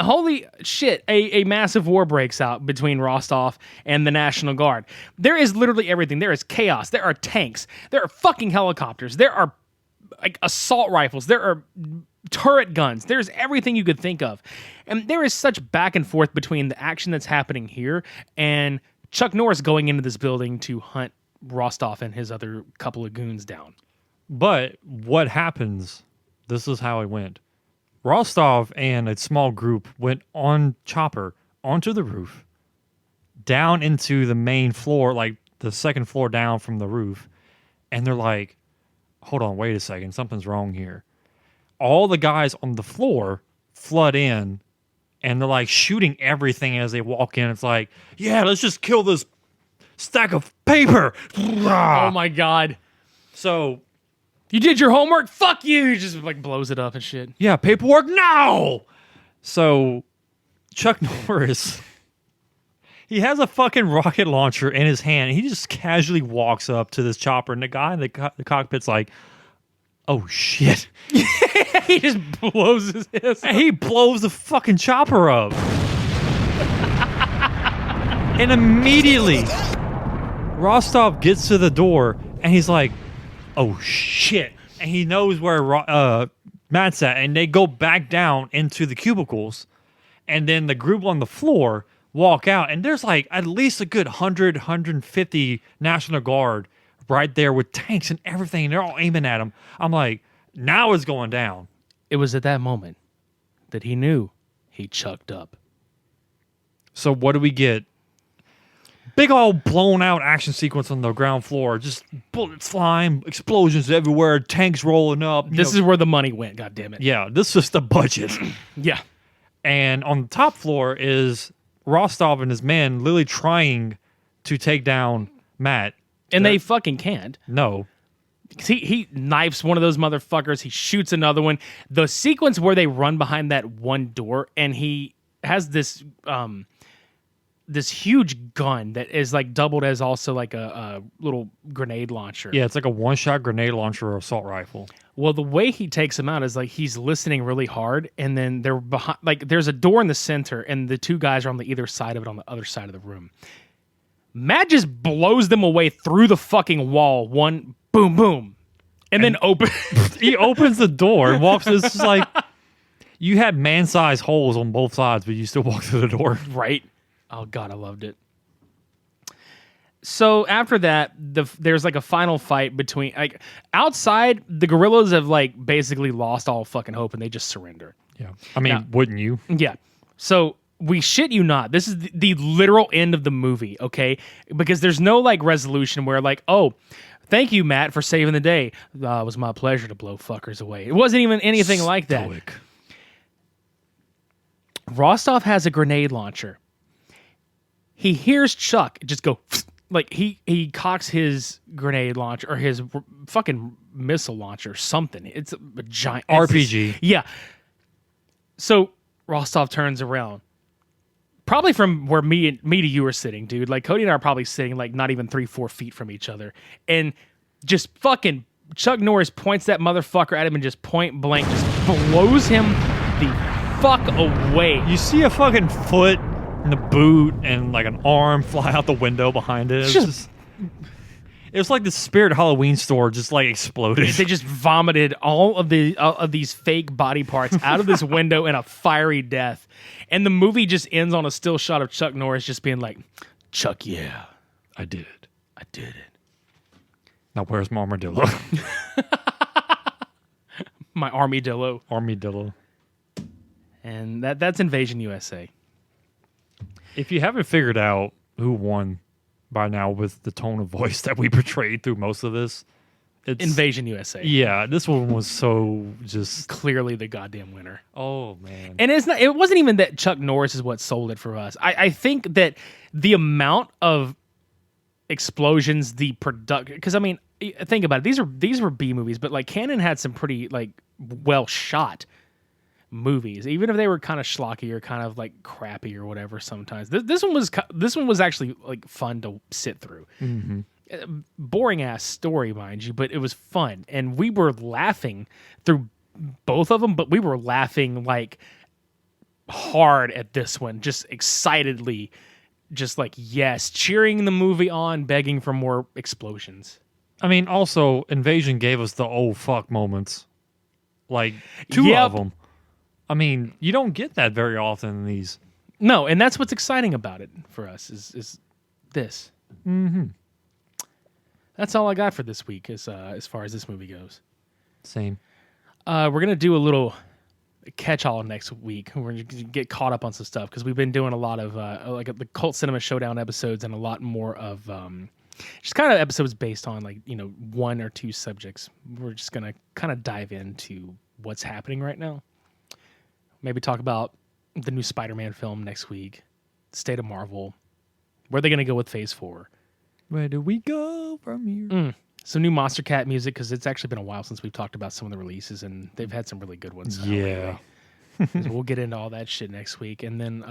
holy shit, a massive war breaks out between Rostov and the National Guard. There is literally everything. There is chaos. There are tanks. There are fucking helicopters. There are like assault rifles. There are turret guns. There's everything you could think of. And there is such back and forth between the action that's happening here and Chuck Norris going into this building to hunt Rostov and his other couple of goons down. But what happens? This is how it went. Rostov and a small group went on chopper onto the roof, down into the main floor, like the second floor down from the roof. And they're like, hold on, wait a second. Something's wrong here. All the guys on the floor flood in and they're like shooting everything as they walk in. It's like, yeah, let's just kill this stack of paper. Oh my God. So, You did your homework? Fuck you. He just like blows it up and shit. yeah, paperwork now. So, Chuck Norris, he has a fucking rocket launcher in his hand. And he just casually walks up to this chopper, and the guy in the cockpit's like, oh shit. He just blows his ass. And he blows the fucking chopper up. And immediately, Rostov gets to the door, and he's like, oh shit. And he knows where Matt's at, and they go back down into the cubicles. And then the group on the floor walk out, and there's like at least a good 100, 150 National Guard right there with tanks and everything. And they're all aiming at him. I'm like, now it's going down. It was at that moment that he knew he chucked up. So what do we get? Big old blown out action sequence on the ground floor. Just bullets flying, explosions everywhere, tanks rolling up. This is where the money went, God damn it. Yeah, this is the budget. Yeah. And on the top floor is Rostov and his men literally trying to take down Matt. And they fucking can't. No. He knifes one of those motherfuckers. He shoots another one. The sequence where they run behind that one door and he has this this huge gun that is like doubled as also like a little grenade launcher. Yeah, it's like a one-shot grenade launcher or assault rifle. Well, the way he takes him out is like he's listening really hard, and then they're behind. Like there's a door in the center, and the two guys are on the either side of it on the other side of the room. Matt just blows them away through the fucking wall. One boom, boom, and then open. He opens the door and walks. It's just like you had man-sized holes on both sides, but you still walk through the door. Right. Oh God, I loved it. So after that, there's like a final fight between like outside. The guerrillas have like basically lost all fucking hope, and they just surrender. Yeah, I mean, Now- wouldn't you? Yeah. So we shit you not. This is the literal end of the movie, okay? Because there's no like resolution where like, oh, thank you, Matt, for saving the day. It was my pleasure to blow fuckers away. It wasn't even anything like that. Stoic. Rostov has a grenade launcher. He hears Chuck just go like he cocks his grenade launcher or his fucking missile launcher, something. It's a giant RPG. Yeah. So Rostov turns around. Probably from where me to you are sitting, dude. Like Cody and I are probably sitting like not even 3-4 feet from each other. And just fucking Chuck Norris points that motherfucker at him and just point blank just blows him the fuck away. You see a fucking foot and the boot and like an arm fly out the window behind it. It's Just- just, It was like the Spirit Halloween store just like exploded. They just vomited all of these fake body parts out of this window in a fiery death. And the movie just ends on a still shot of Chuck Norris just being like, Chuck, yeah, I did it. I did it. Now where's my armadillo? My armadillo. Armadillo. And that's Invasion USA. If you haven't figured out who won by now with the tone of voice that we portrayed through most of this, it's Invasion USA. Yeah, this one was so just Clearly the goddamn winner. oh man. And it wasn't even that Chuck Norris is what sold it for us. I think that the amount of explosions, the production, because I mean, think about it. These were B movies, but like Cannon had some pretty like well shot movies, even if they were kind of schlocky or kind of like crappy or whatever. Sometimes this one was actually like fun to sit through. Mm-hmm. Boring ass story, mind you, but it was fun, and we were laughing through both of them. But we were laughing like hard at this one, just excitedly, just like yes, cheering the movie on, begging for more explosions. I mean, also Invasion gave us the oh fuck moments, like two of them. I mean, you don't get that very often in these. No, and that's what's exciting about it for us is this. Mm-hmm. That's all I got for this week as far as this movie goes. Same. We're gonna do a little catch-all next week. We're gonna get caught up on some stuff because we've been doing a lot of like the Cult Cinema Showdown episodes and a lot more of just kind of episodes based on like one or two subjects. We're just gonna kind of dive into what's happening right now. Maybe talk about the new Spider-Man film next week, State of Marvel, where they're gonna go with Phase 4. Where do we go from here? Some new Monster Cat music, because it's actually been a while since we've talked about some of the releases, and they've had some really good ones. Yeah. So we'll get into all that shit next week. And then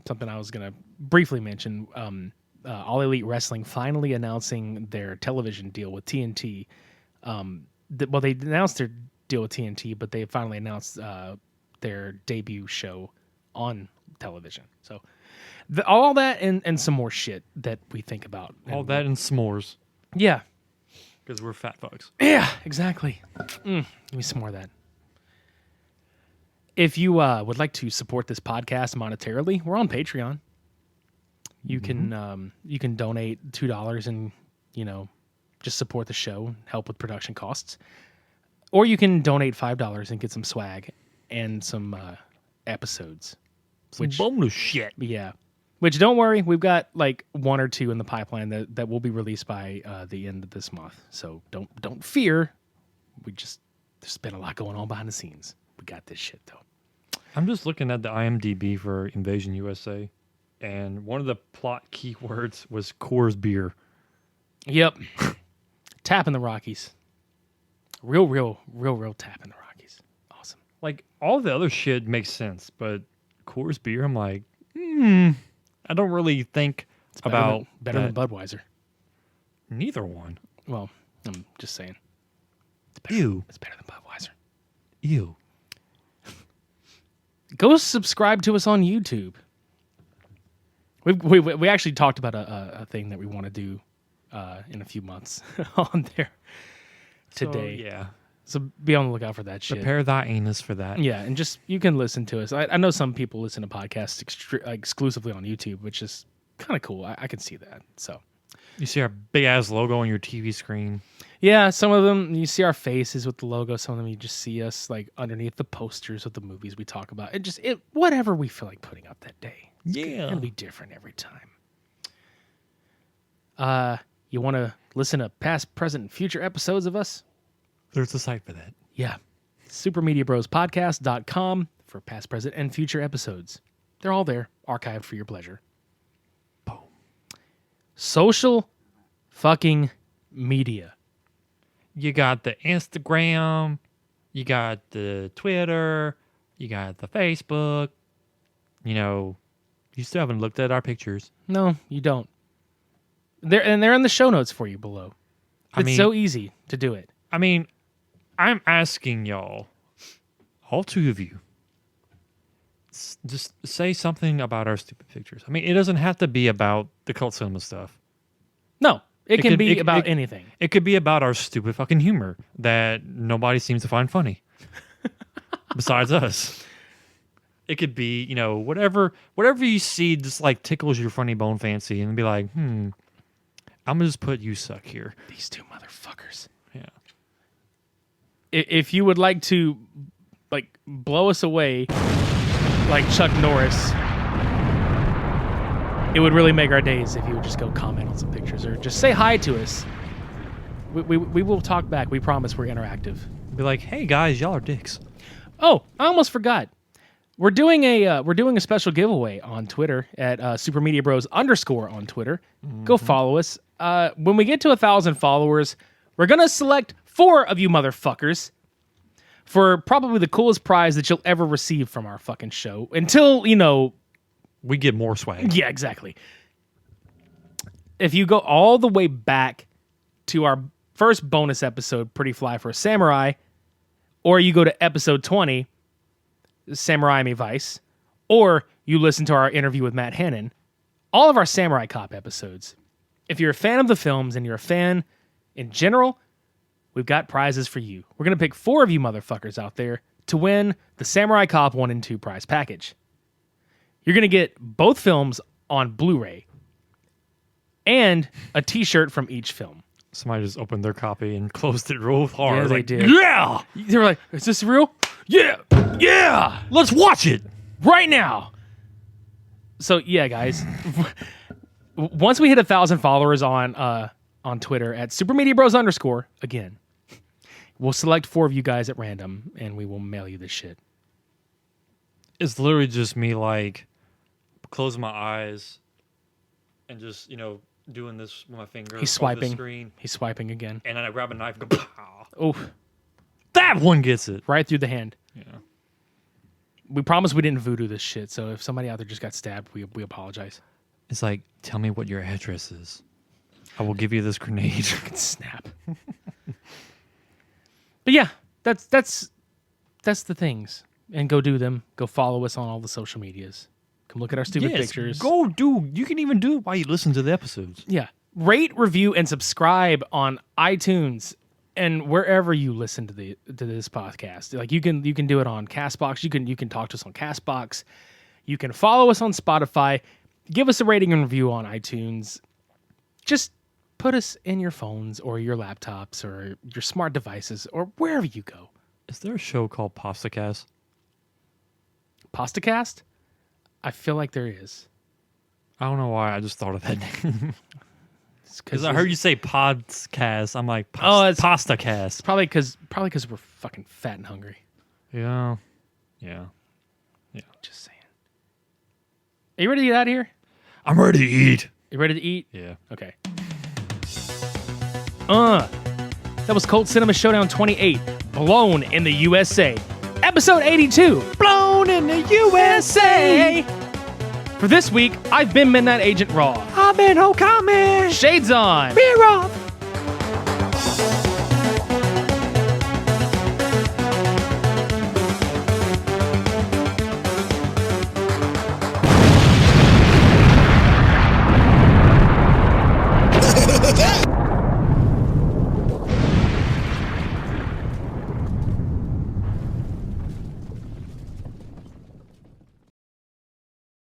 something I was going to briefly mention, All Elite Wrestling finally announcing their television deal with TNT. Well, they announced their deal with TNT, but they finally announced their debut show on television. So all that and some more shit that we think about. All that and s'mores. Yeah. Because we're fat fucks. Yeah, exactly. Give me some more of that. If you would like to support this podcast monetarily, we're on Patreon. You can donate $2 and just support the show, help with production costs, or you can donate $5 and get some swag and some episodes. Which bonus shit. Yeah. Which, don't worry, we've got like one or two in the pipeline that will be released by the end of this month. So don't fear. There's been a lot going on behind the scenes. We got this shit though. I'm just looking at the IMDb for Invasion USA, and one of the plot keywords was Coors beer. Yep. Tap in the Rockies. Real tap in the Rockies. Awesome. Like all the other shit makes sense, but Coors beer, I'm like, I don't really think about better that. than Budweiser. Neither one. Well, I'm just saying. Ew. It's better than Budweiser. Ew. Go subscribe to us on YouTube. We actually talked about a thing that we want to do in a few months on there today. So, yeah. So be on the lookout for that shit. Prepare thy anus for that. Yeah, and just you can listen to us. I know some people listen to podcasts exclusively on YouTube, which is kind of cool. I can see that. So You see our big ass logo on your TV screen. yeah, some of them you see our faces with the logo. Some of them you just see us like underneath the posters of the movies we talk about. It whatever we feel like putting up that day. It'll be different every time. You want to listen to past, present, and future episodes of us? There's a site for that. Yeah. supermediabrospodcast.com for past, present, and future episodes. They're all there, archived for your pleasure. Boom. Social fucking media. You got the Instagram, you got the Twitter, you got the Facebook. You still haven't looked at our pictures. No, you don't. They're in the show notes for you below. It's so easy to do it. I mean, I'm asking y'all, all two of you, just say something about our stupid pictures. I mean, it doesn't have to be about the cult cinema stuff. No. It can be about anything. It could be about our stupid fucking humor that nobody seems to find funny. Besides us. It could be, whatever you see just like tickles your funny bone fancy and be like, I'm gonna just put you suck here. These two motherfuckers. Yeah. If you would like to like blow us away like Chuck Norris, it would really make our days if you would just go comment on some pictures or just say hi to us. We will talk back. We promise we're interactive. Be like, hey guys, y'all are dicks. Oh, I almost forgot. We're doing a special giveaway on Twitter at SuperMediaBros _ on Twitter. Go follow us. When we get to 1,000 followers, we're gonna select 4 of you motherfuckers for probably the coolest prize that you'll ever receive from our fucking show. Until we get more swag. Yeah, exactly. If you go all the way back to our first bonus episode, Pretty Fly for a Samurai, or you go to episode 20, Samurai Me Vice, or you listen to our interview with Matt Hannon, all of our Samurai Cop episodes. If you're a fan of the films and you're a fan in general, we've got prizes for you. We're going to pick 4 of you motherfuckers out there to win the Samurai Cop 1 and 2 prize package. You're going to get both films on Blu-ray and a t-shirt from each film. Somebody just opened their copy and closed it real hard. Yeah, they like, did. Yeah! They were like, is this real? Yeah! Yeah! Let's watch it! Right now! So, yeah, guys. Once we hit 1,000 followers on Twitter at SuperMediaBros _ again, we'll select 4 of you guys at random, and we will mail you this shit. It's literally just me, like, closing my eyes and just, doing this with my finger. He's over the swiping. screen. He's swiping again. And then I grab a knife and go, pow. Oh, That one gets it. right through the hand. Yeah. We promise we didn't voodoo this shit, so if somebody out there just got stabbed, we apologize. It's like, tell me what your address is. I will give you this grenade. Snap. But yeah, that's the things. And go do them. Go follow us on all the social medias. Come look at our stupid pictures. You can even do it while you listen to the episodes. Yeah. Rate, review, and subscribe on iTunes and wherever you listen to this podcast. Like you can do it on Castbox. You can talk to us on Castbox. You can follow us on Spotify. Give us a rating and review on iTunes. Just put us in your phones or your laptops or your smart devices or wherever you go. Is there a show called PastaCast? PastaCast? I feel like there is. I don't know why. I just thought of that name. Because I it's heard you say podcast. I'm like, it's PastaCast. probably because we're fucking fat and hungry. Yeah. Just saying. Are you ready to get out of here? I'm ready to eat. You ready to eat? Yeah. Okay. That was Cult Cinema Showdown 28, Blown in the USA. Episode 82, Blown in the USA. For this week, I've been Midnight Agent Raw. I've been Okami. Shades on. Beer off.